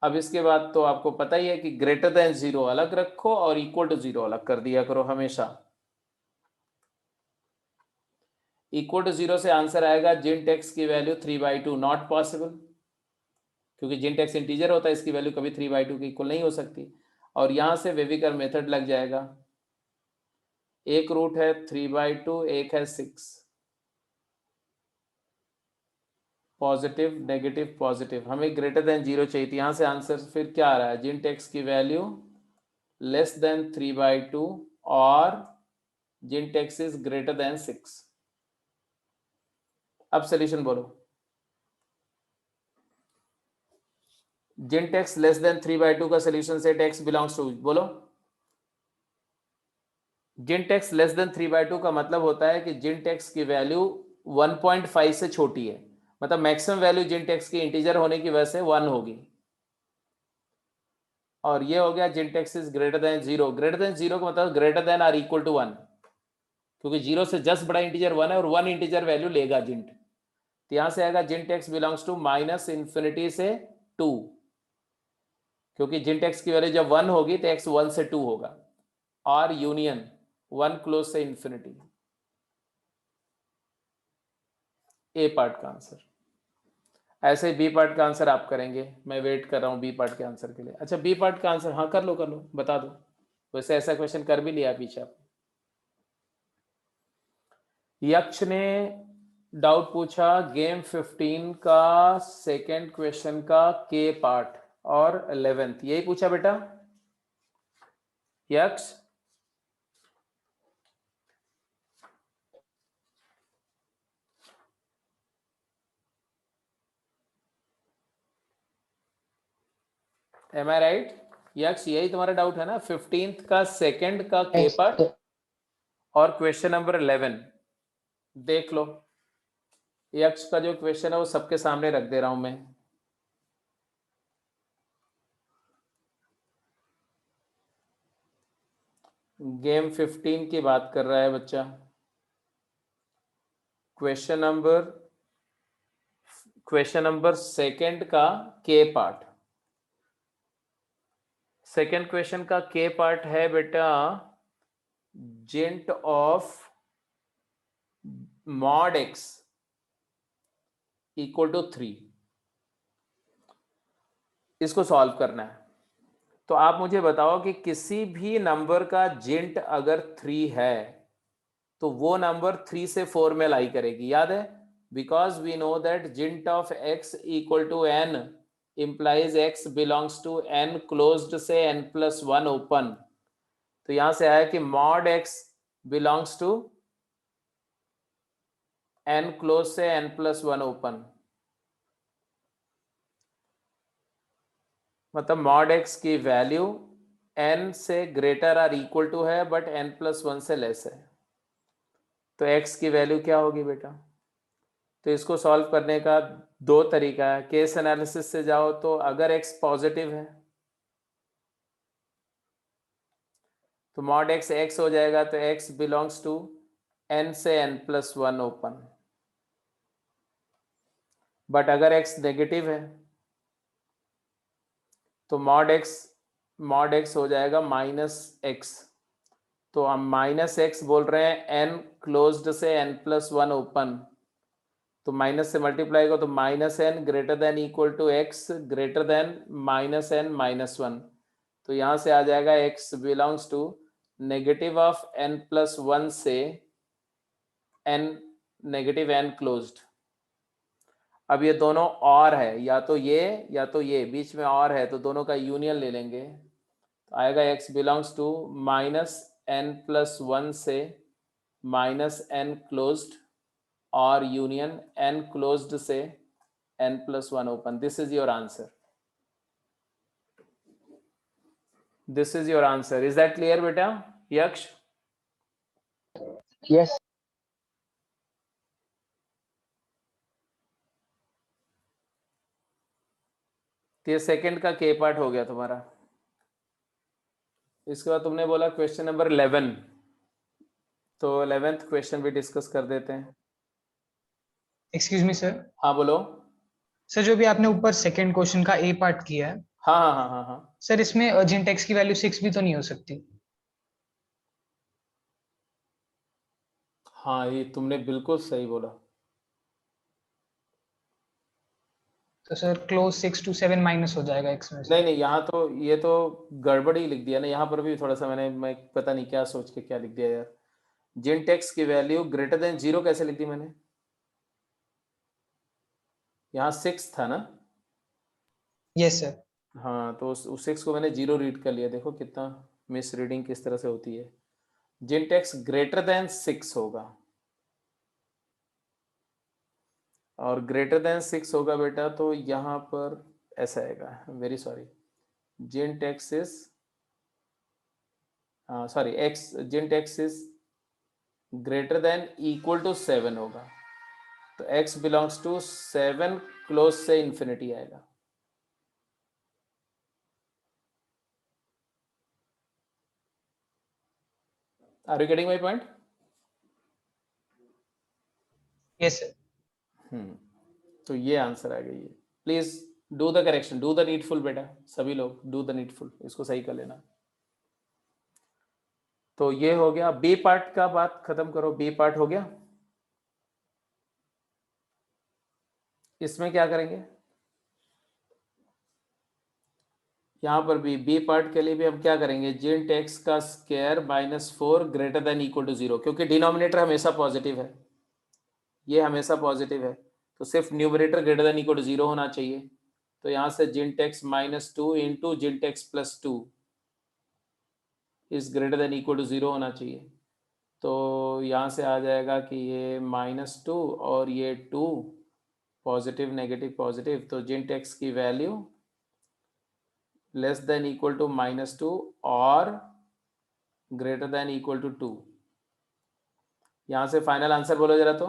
अब इसके बाद तो आपको पता ही है कि ग्रेटर देन 0 अलग रखो और इक्वल टू 0 अलग कर दिया करो हमेशा। इक्वल टू 0 से आंसर आएगा जिंट x की वैल्यू 3/2, नॉट पॉसिबल, क्योंकि जिंट x इंटीजर होता है, इसकी वैल्यू कभी 3/2 के इक्वल नहीं हो सकती। और यहां से वेविकर मेथड लग जाएगा, एक रूट है 3/2, एक है 6, पॉजिटिव नेगेटिव पॉजिटिव, हमें ग्रेटर देन 0 चाहिए थी। यहां से आंसर फिर क्या आ रहा है? जिंट x की वैल्यू लेस देन 3/2 और जिंट x इज ग्रेटर देन 6। अब सोल्यूशन बोलो। जिंट x लेस देन 3/2 का solution set x belongs to, बोलो। जिंट x लेस देन 3/2 का मतलब होता है कि जिंट x की वैल्यू 1.5 से छोटी है, मतलब मैक्सिमम वैल्यू जिंट x की इंटीजर होने की वजह से 1 होगी। और ये हो गया जिंट x is greater than 0। Greater than 0 का मतलब greater than or equal to 1, क्योंकि 0 से जस्ट बड़ा इंटीजर 1 है और 1 इंटीजर वैल्यू लेगा जिंट। तो यहां से आएगा जिंट x बिलोंग्स टू -∞ से 2, क्योंकि जिंट x की वैल्यू जब 1 होगी तो x 1 से 2 होगा, और यूनियन 1 क्लोज से इंफिनिटी। ए पार्ट का आंसर। ऐसे बी पार्ट का आंसर आप करेंगे, मैं वेट कर रहा हूं बी पार्ट के आंसर के लिए। अच्छा बी पार्ट का आंसर, हाँ कर लो बता दो। वैसे ऐसा क्वेश्चन कर भी लिया पीछे आप। यक्ष ने डाउट पूछा गेम 15 का सेकेंड क्वेश्चन का के पार्ट और 11th, यही पूछा बेटा यक्ष? एम आई राइट यक्ष? यही तुम्हारा डाउट है ना? 15th का सेकेंड का के पार्ट और क्वेश्चन नंबर 11 देख लो। यक्ष का जो क्वेश्चन है वो सबके सामने रख दे रहा हूं मैं। गेम 15 की बात कर रहा है बच्चा। क्वेश्चन नंबर सेकेंड का के पार्ट। सेकेंड क्वेश्चन का के पार्ट है बेटा gint of mod x equal to 3। इसको सॉल्व करना है। तो आप मुझे बताओ कि किसी भी नंबर का जिंट अगर 3 है तो वो नंबर 3 से 4 में लाई करेगी, याद है? Because we know that gint of x equal to n implies x belongs to n closed से n+1 ओपन। तो यहां से आया कि mod x belongs to n close से n+1 ओपन। मतलब मॉड एक्स की वैल्यू n से ग्रेटर आर इक्वल टू है बट n+1 से लेस है, तो x की वैल्यू क्या होगी बेटा? तो इसको सॉल्व करने का दो तरीका है। केस एनालिसिस से जाओ तो अगर x पॉजिटिव है तो मॉड x हो जाएगा, तो x बिलोंग्स टू n से n+1 ओपन। बट अगर x नेगेटिव है तो मॉड x हो जाएगा -x। तो हम -x बोल रहे हैं n क्लोज्ड से n+1 ओपन, तो माइनस से मल्टीप्लाई करो तो -n greater than equal to x greater than -n-1। तो यहाँ से आ जाएगा x belongs to negative of n+1 से n नेगेटिव n क्लोज्ड। अब ये दोनों और है, या तो ये बीच में और है, तो दोनों का यूनियन ले लेंगे, तो आएगा x बिलोंग्स टू -n+1 से -n क्लोज्ड और यूनियन n क्लोज्ड से n+1 open. This is your answer, this is your answer. Is that clear बेटा? यक्ष, Yes. ये सेकंड का के पार्ट हो गया तुम्हारा। इसके बाद तुमने बोला क्वेश्चन नंबर 11, तो 11th क्वेश्चन भी डिस्कस कर देते हैं। Excuse me sir. हाँ बोलो। सर जो भी आपने ऊपर सेकंड क्वेश्चन का ए पार्ट किया है, हाँ हाँ हाँ हाँ हाँ सर इसमें अर्जेंट एक्स की वैल्यू 6 भी तो नहीं हो सकती? हाँ, ये तुमने बिल्कुल सही बोला। तो सर क्लोज 6 to 7 माइनस हो जाएगा एक्स में से। नहीं नहीं, यहाँ तो ये तो गड़बड़ी लिख दिया ना, यहाँ पर भी थोड़ा सा मैं पता नहीं क्या सोच के क्या लिख दिया यार। जिन टेक्स की वैल्यू ग्रेटर देन 0 कैसे लिख दी मैंने? यहाँ 6 था ना? Yes sir. हाँ, तो उस 6 को मैंने 0 रीड कर लिया। देखो कितना मिस रीडिंग किस तरह से होती है। जिन टेक्स ग्रेटर देन 6 होगा, और ग्रेटर देन 6 होगा बेटा, तो यहाँ पर ऐसा आएगा, वेरी सॉरी, जिन टेक्स इज सॉरी एक्स, जिन टेक्स is greater than equal to 7 होगा, तो x बिलोंग्स टू 7 क्लोज से इंफिनिटी आएगा। Are you getting my point? Yes sir. तो ये आंसर आ गई है। Please do the correction, do the needful बेटा, सभी लोग डू द नीडफुल, इसको सही कर लेना। तो ये हो गया बी पार्ट का, बात खत्म करो। बी पार्ट हो गया। इसमें क्या करेंगे? यहाँ पर भी बी पार्ट के लिए भी हम क्या करेंगे? जिन एक्स का square -4 greater than equal to 0, क्योंकि डिनोमिनेटर हमेशा पॉजिटिव है, ये हमेशा पॉजिटिव है, तो सिर्फ numerator greater than equal to 0 होना चाहिए। तो यहाँ से gint x -2 into gint x +2 is greater than equal to 0 होना चाहिए। तो यहाँ से आ जाएगा कि ये -2 और ये 2, पॉजिटिव नेगेटिव पॉजिटिव, तो जिन एक्स की value less than equal to -2 और ग्रेटर देन इक्वल टू 2। यहाँ से फाइनल आंसर बोलो जरा। तो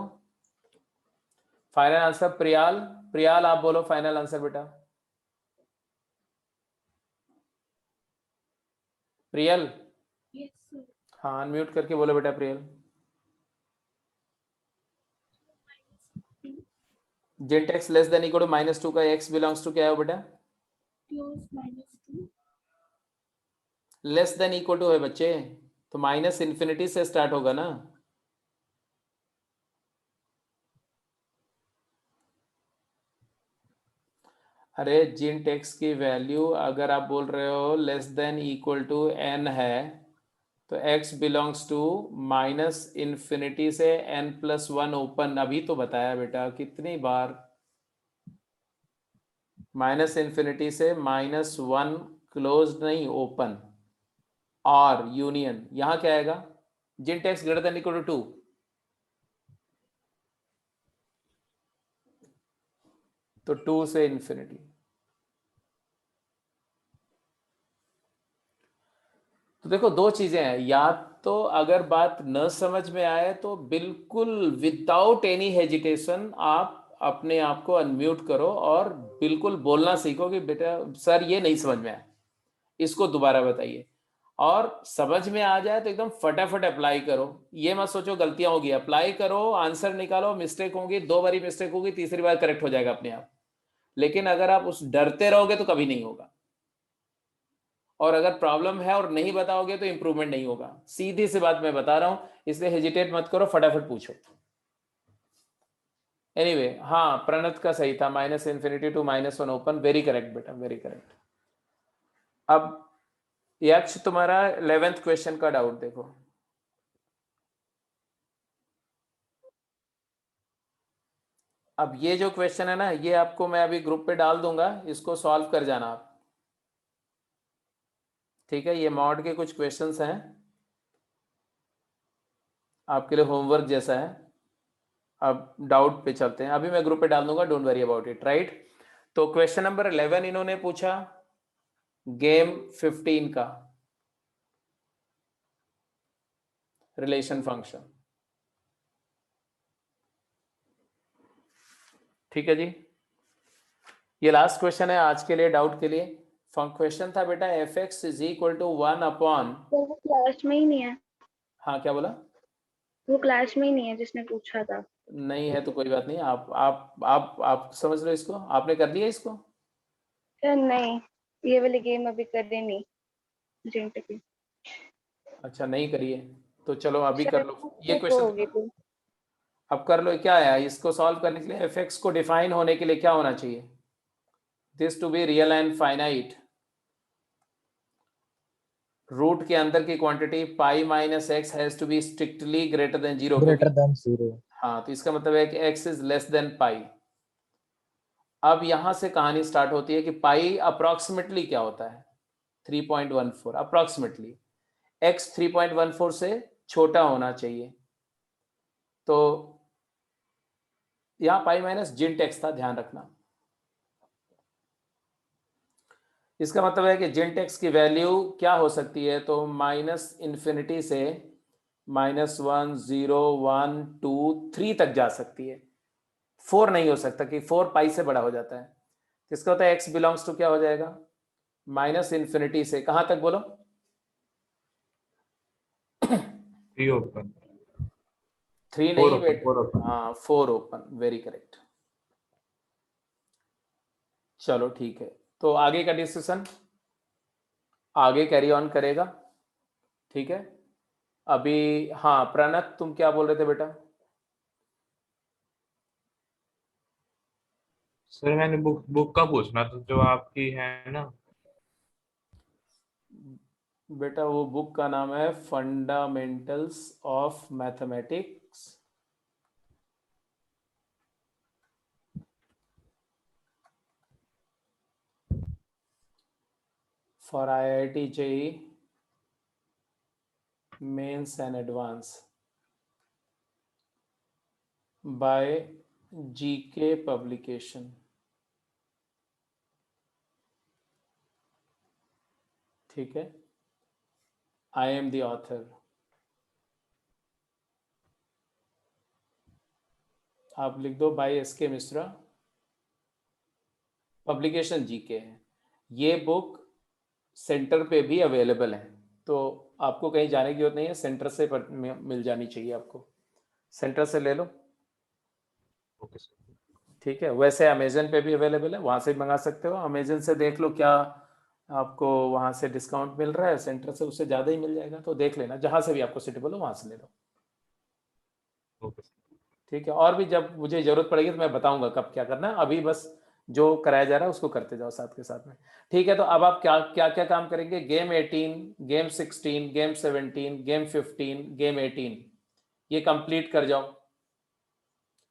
फाइनल आंसर प्रियाल आप बोलो फाइनल आंसर बेटा। प्रियल, हाँ अनम्यूट करके बोलो बेटा Priyal. Gint x less than equal to -2 का x बिलोंग्स टू क्या है बेटा? लेस देन इक्वल टू है बच्चे, तो माइनस इन्फिनिटी से स्टार्ट होगा ना। अरे जिन टेक्स की वैल्यू अगर आप बोल रहे हो less than equal to n है, तो x belongs to minus infinity से n+1 ओपन। अभी तो बताया बेटा कितनी बार, माइनस इन्फिनिटी से -1 क्लोज नहीं ओपन, और यूनियन यहाँ क्या आएगा? Gint x greater than equal to 2, तो 2 से इन्फिनिटी। तो देखो दो चीजें हैं, या तो अगर बात न समझ में आए तो बिल्कुल विदाउट एनी हेजिटेशन आप अपने आप को अनम्यूट करो और बिल्कुल बोलना सीखो कि बेटा सर ये नहीं समझ में आया, इसको दोबारा बताइए। और समझ में आ जाए तो एकदम फटाफट अप्लाई करो, ये मत सोचो गलतियां होगी, अप्लाई करो, आंसर निकालो, मिस्टेक होगी, 2 बारी मिस्टेक होगी, तीसरी बार करेक्ट हो जाएगा अपने आप। लेकिन अगर आप उस डरते रहोगे तो कभी नहीं होगा, और अगर प्रॉब्लम है और नहीं बताओगे तो इंप्रूवमेंट नहीं होगा। सीधी सी बात मैं बता रहा हूं, इसलिए हेजिटेट मत करो, फटाफट पूछो। एनीवे हाँ, प्रणत का सही था, -∞ to -1 ओपन, वेरी करेक्ट बेटा, वेरी करेक्ट। अब यक्ष तुम्हारा 11th क्वेश्चन का डाउट देखो। अब ये जो क्वेश्चन है ना, ये आपको मैं अभी ग्रुप पे डाल दूंगा, इसको सॉल्व कर जाना आप, ठीक है। ये मॉड के कुछ क्वेश्चंस हैं, आपके लिए होमवर्क जैसा है। अब डाउट पे चलते हैं, अभी मैं ग्रुप पे डाल दूंगा, don't worry about it, right. तो क्वेश्चन नंबर 11 इन्होंने पूछा गेम 15 का रिलेशन फंक्शन, ठीक है जी। ये लास्ट क्वेश्चन है आज के लिए, डाउट के लिए। क्वेश्चन था बेटा f(x) = 1 अपॉन, तो वो क्लास में ही नहीं है, हाँ क्या बोला? वो क्लास में ही नहीं है जिसने पूछा था। नहीं है तो कोई बात नहीं, आप समझ लो इसको, आपने कर दिया इसको। सर नहीं, ये वाली गेम अभी कर रही नहीं जिंट की। अच्छा नहीं करिए, तो चलो अभी कर लो ये शायद वो होगी क्वेश्चन। तो। अब कर लो, क्या है इसको सॉल्व करने के लिए, f(x) को डिफाइन होने के लिए क्या होना चाहिए? This to be real and finite, root के अंदर की quantity pi minus x has to be strictly greater than 0, greater क्योंकि than 0. हाँ, तो इसका मतलब है कि x is less than pi. अब यहां से कहानी स्टार्ट होती है कि पाई अप्रोक्सीमेटली क्या होता है, 3.14 अप्रोक्सीमेटली, x 3.14 से छोटा होना चाहिए। तो यहां पाई माइनस जिंट एक्स था, ध्यान रखना। इसका मतलब है कि जिंट एक्स की वैल्यू क्या हो सकती है, तो -∞ से -1 0 1 2 3 तक जा सकती है, 4 नहीं हो सकता कि 4 पाई से बड़ा हो जाता है। इसका होता है x बिलोंग्स टू क्या हो जाएगा, -∞ से कहां तक बोलो? 3 ओपन, 3 4 नहीं ओपन, बेटा, 4 ओपन। हाँ 4 ओपन, वेरी करेक्ट। चलो ठीक है, तो आगे का डिस्कशन आगे कैरी ऑन करेगा, ठीक है। अभी हाँ प्रणत तुम क्या बोल रहे थे बेटा? सर मैंने बुक का पूछना था जो आपकी है ना। बेटा वो बुक का नाम है fundamentals of mathematics for IIT JEE mains and advance by GK publication, ठीक है। आई एम द ऑथर, आप लिख दो by SK Mishra, publication GK है। ये बुक सेंटर पे भी अवेलेबल है, तो आपको कहीं जाने की जरूरत नहीं है, सेंटर से मिल जानी चाहिए आपको, सेंटर से ले लो, ओके सर। ठीक है। वैसे अमेजन पे भी अवेलेबल है, वहाँ से भी मंगा सकते हो, अमेजन से देख लो क्या आपको वहाँ से डिस्काउंट मिल रहा है, सेंटर से उससे ज़्यादा ही मिल जाएगा, तो देख लेना, जहाँ से भी आपको सूटेबल हो वहाँ से ले लो, ओके सर। ठीक है। और भी जब मुझे ज़रूरत पड़ेगी तो मैं बताऊंगा कब क्या करना है, अभी बस जो कराया जा रहा है उसको करते जाओ साथ के साथ में, ठीक है। तो अब आप क्या क्या क्या काम करेंगे, game 18, game 16, game 17, game 15, game 18, ये कंप्लीट कर जाओ।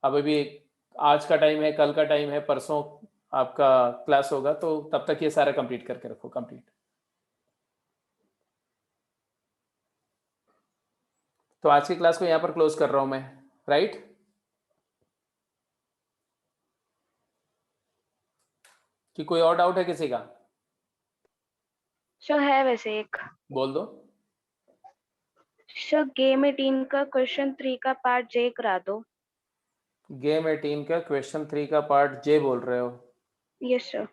अब अभी आज का टाइम है, कल का टाइम है, परसों आपका क्लास होगा, तो तब तक ये सारा कंप्लीट करके रखो, कंप्लीट। तो आज की क्लास को यहाँ पर क्लोज कर रहा हूँ मैं, राइट। कि कोई और डाउट है किसी का? सर है वैसे एक, बोल दो। सर गेम 18 का क्वेश्चन 3 का पार्ट जे करा दो। गेम 18 का क्वेश्चन 3 का पार्ट जे बोल रहे हो? Yes sir.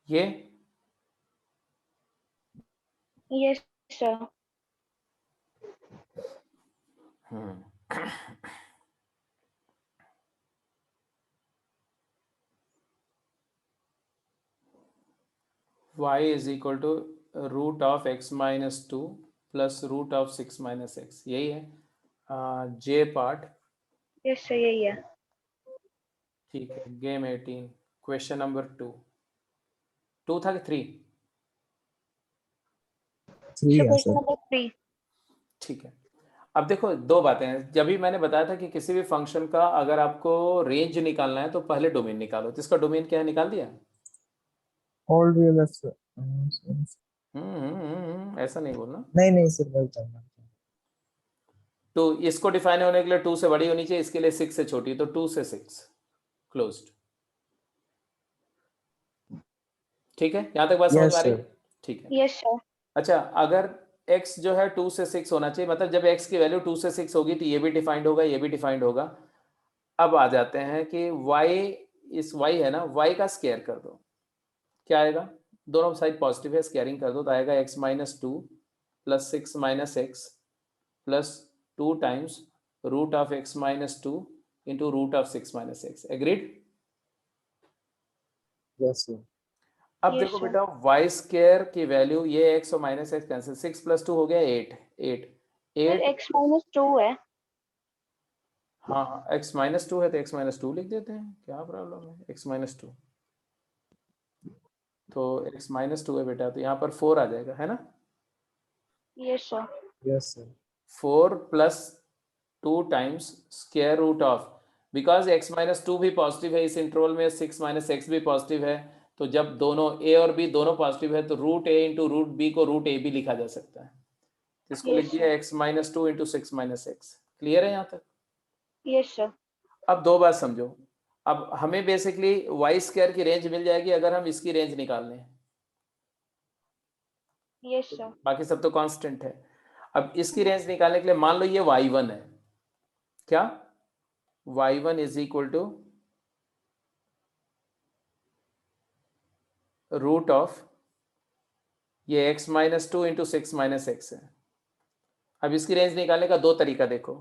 ये yes sir. y is equal to root of x minus 2 plus root of 6 minus x, यही है जे पार्ट। यस सर यही है। ठीक है, गेम 18 क्वेश्चन नंबर 2 था कि 3? 3 है क्वेश्चन सर। नंबर 3। ठीक है, अब देखो दो बातें हैं। जब भी मैंने बताया था कि किसी भी फंक्शन का अगर आपको रेंज निकालना है तो पहले डोमेन निकालो। तो इसका डोमेन क्या है, निकाल दिया? ऑल रियल है सर। ऐसा नहीं बोलना। नहीं सर, वही करना। तो इसको डिफाइन होने के लिए 2 से बड़ी होनी चाहिए, इसके लिए 6 से छोटी, तो 2 से 6 क्लोज्ड। ठीक है, यहां तक बात समझ में आ रही है? ठीक है। Yes sir. अच्छा, अगर x जो है 2 से 6 होना चाहिए, मतलब जब x की वैल्यू 2 से 6 होगी तो ये भी डिफाइंड होगा, ये भी डिफाइंड होगा। अब आ जाते हैं कि y, इस y है ना, y का स्क्वायर कर दो, क्या आएगा? दोनों साइड पॉजिटिव है, स्क्वायरिंग कर दो तो आएगा x minus 2 plus 6 minus x plus 2 times root of x minus 2 into root of 6 minus x. Agreed? Yes sir. अब Yes, देखो sir. बेटा, वाई स्क्वायर की वैल्यू, ये x और माइनस एक्स कैंसिल, 6 प्लस 2 हो गया 8 सर 8। x माइनस 2 है। हाँ, x माइनस 2 है तो x माइनस 2 लिख देते हैं, क्या प्रॉब्लम है? x माइनस 2, तो x माइनस 2 है बेटा, तो यहाँ पर 4 आ जाएगा, है ना? Yes sir. Yes sir. 4 plus 2 times square root of, because x minus 2 भी पॉजिटिव है इस इंटरवल में, 6 माइनस एक्स भी पॉजिटिव है, तो जब दोनों a और b दोनों पॉजिटिव है तो root a into root b को रूट a भी लिखा जा सकता है। इसको Yes, लिख दिया x minus 2 into 6 minus x. Clear है यहाँ तक? Yes sir. अब दो बात समझो, अब हमें बेसिकली वाई स्क्वायर की रेंज मिल जाएगी अगर हम इसकी रेंज निकाल लें, यस सर। बाकी सब तो कांस्टेंट है। अब इसकी रेंज निकालने के लिए मान लो ये y1 है, क्या? y1 is equal to root of ये x minus 2 into 6 minus x है। अब इसकी रेंज निकालने का दो तरीका देखो,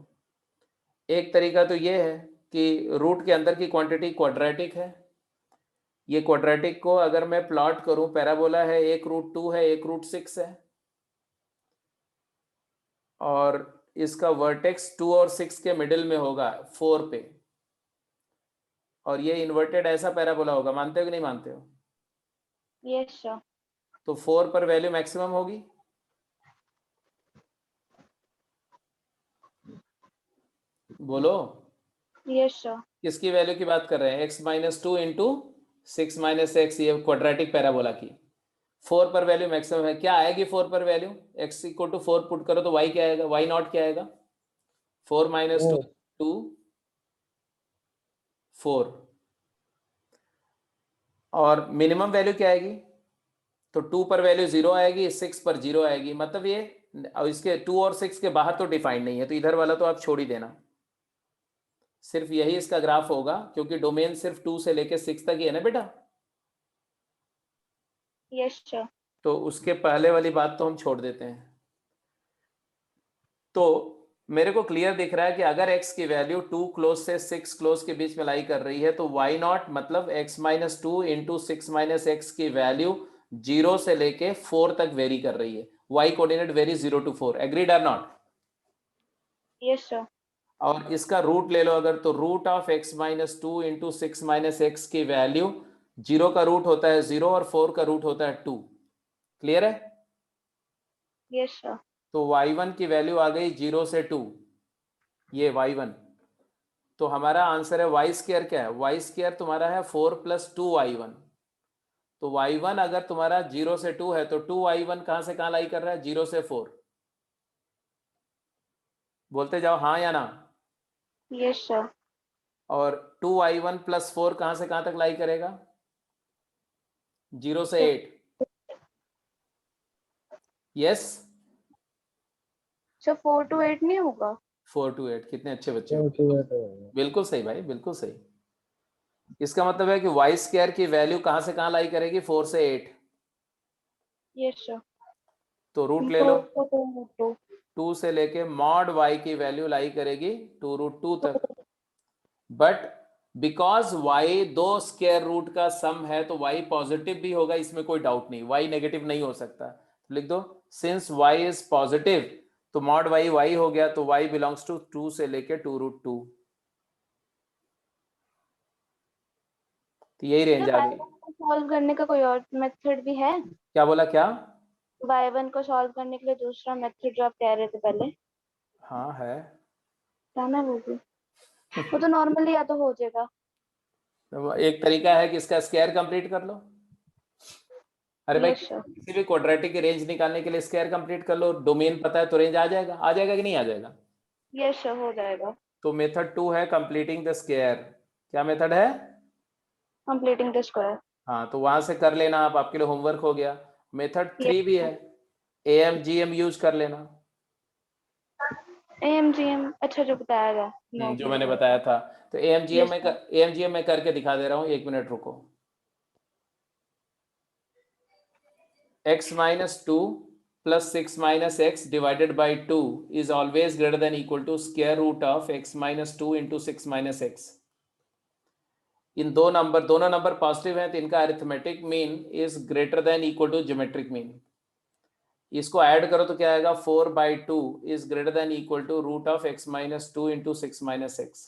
एक तरीका तो ये है कि रूट के अंदर की क्वांटिटी क्वाड्रेटिक है, ये क्वाड्रेटिक को अगर मैं प्लॉट करूं, पैराबोला है, एक रूट 2 है, एक रूट 6 है, और इसका वर्टेक्स 2 और 6 के मिडिल में होगा 4 पे, और ये इन्वर्टेड ऐसा पैराबोला होगा। मानते हो कि नहीं मानते हो? Yes sir. तो 4 पर वैल्यू मैक्सिमम होगी, बोलो। Yes sir. किसकी वैल्यू की बात कर रहे हैं? x minus 2 into 6 minus x, ये क्वाड्रेटिक पैराबोला की 4 पर वैल्यू मैक्सिमम है। क्या आएगी 4 पर value? x equal to 4 put करो तो y क्या आएगा? y नॉट क्या आएगा? 4 माइनस 2 2 4, और मिनिमम वैल्यू क्या आएगी? तो 2 पर वैल्यू 0 आएगी, 6 पर 0 आएगी, मतलब ये, और इसके 2 और 6 के बाहर तो डिफाइंड नहीं है, तो इधर वाला तो आप छोड़ ही देना, सिर्फ यही इसका ग्राफ होगा, क्योंकि डोमेन सिर्फ 2 से लेके 6 तक ही है ना बेटा। Yes sir. तो उसके पहले वाली बात तो हम छोड़ देते हैं। तो मेरे को क्लियर दिख रहा है कि अगर x की वैल्यू 2 क्लोज से 6 क्लोज के बीच में लाई कर रही है तो y नॉट मतलब x minus 2 into 6 minus x की वैल्यू 0 से लेके 4 तक वेरी कर रही है। y coordinate vary 0 to 4, agreed और नॉट? Yes sir. और इसका रूट ले लो अगर, तो root of x minus 2 into 6 minus x की वैल्यू, 0 का रूट होता है 0 और 4 का रूट होता है 2। क्लियर है? Yes sir. तो y1 की वैल्यू आ गई 0 से 2, ये y1। तो हमारा आंसर है y स्क्वायर क्या है? y स्क्वायर तुम्हारा है 4 प्लस 2y1। तो y1 अगर तुम्हारा 0 से 2 है तो 2y1 कहां से कहां लाई कर रहा है? 0 से 4। बोलते जाओ हाँ या ना। Yes sir. और 2i1 + 4 कहाँ से कहाँ तक लाई करेगा? 0 से 8। यस। सर 4 to 8 नहीं होगा? 4 to 8। कितने अच्छे बच्चे हो। 4 to 8 होगा। बिल्कुल सही भाई, बिल्कुल सही। इसका मतलब है कि वाई स्क्वायर की वैल्यू कहाँ से कहाँ लाई करेगी? 4 से 8। Yes sir. तो रूट ले लो। तो 2 से लेके मॉड y की वैल्यू लाई करेगी 2√2 तक। बट बिकॉज y दो स्क्वायर रूट का सम है तो y पॉजिटिव भी होगा, इसमें कोई डाउट नहीं। y नेगेटिव नहीं हो सकता। तो लिख दो सिंस y इज पॉजिटिव तो मॉड y y हो गया, तो y बिलोंग्स टू 2 से लेके 2√2। तो यही रेंज आ गई। सॉल्व करने का कोई और मेथड भी है? क्या बोला? क्या? y1 को सॉल्व करने के लिए दूसरा मेथड जो आप कह रहे थे पहले? हाँ है। क्या ना वो भी? वो तो नॉर्मली या तो हो जाएगा। तो एक तरीका है कि इसका स्क्वायर कंप्लीट कर लो। अरे भाई, Yes, sir. किसी भी क्वाड्रेटिक की रेंज निकालने के लिए स्क्वायर कंप्लीट कर लो। डोमेन पता है तो रेंज आ जाएगा। आ जाएगा कि नहीं आ जाएगा? यस सर, हो जाएगा। तो मेथड 2 है कंप्लीटिंग द स्क्वायर। क्या मेथड है? Completing the square. हाँ, तो वहां से कर लेना आप, आपके लिए होमवर्क हो गया। मेथड 3 भी है, AMGM यूज कर लेना। AMGM अच्छा जो बताया था। जो मैंने बताया था। तो AMGM Yes, में करके दिखा दे रहा हूँ, 1 मिनट रुको। x minus 2 plus 6 minus x divided by 2 is always greater than equal to square root of x minus 2 into 6 minus x. इन दोनों नंबर पॉजिटिव हैं तो इनका arithmetic mean is greater than equal to geometric mean. इसको add करो तो क्या आएगा? 4/2 is greater than equal to root of x minus 2 into 6 minus x।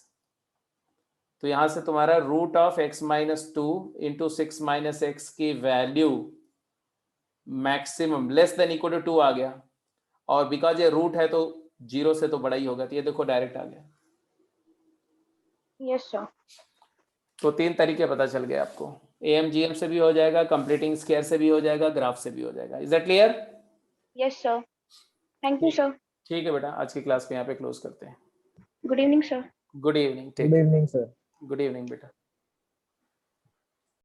तो यहां से तुम्हारा root of x minus 2 into 6 minus x की value maximum less than equal to 2 आ गया। और बिकॉज ये रूट है तो 0 से तो बड़ा ही होगा, तो ये देखो डायरेक्ट आ गया। Yes sir. तो 3 तरीके पता चल गए आपको। AMGM से भी हो जाएगा, कंप्लीटिंग स्क्वायर से भी हो जाएगा, ग्राफ से भी हो जाएगा। Is that clear? Yes sir. Thank you sir. ठीक है बेटा, आज की क्लास को यहाँ पे क्लोज करते हैं। Good evening sir. Good evening. Good evening, sir. Good evening बेटा।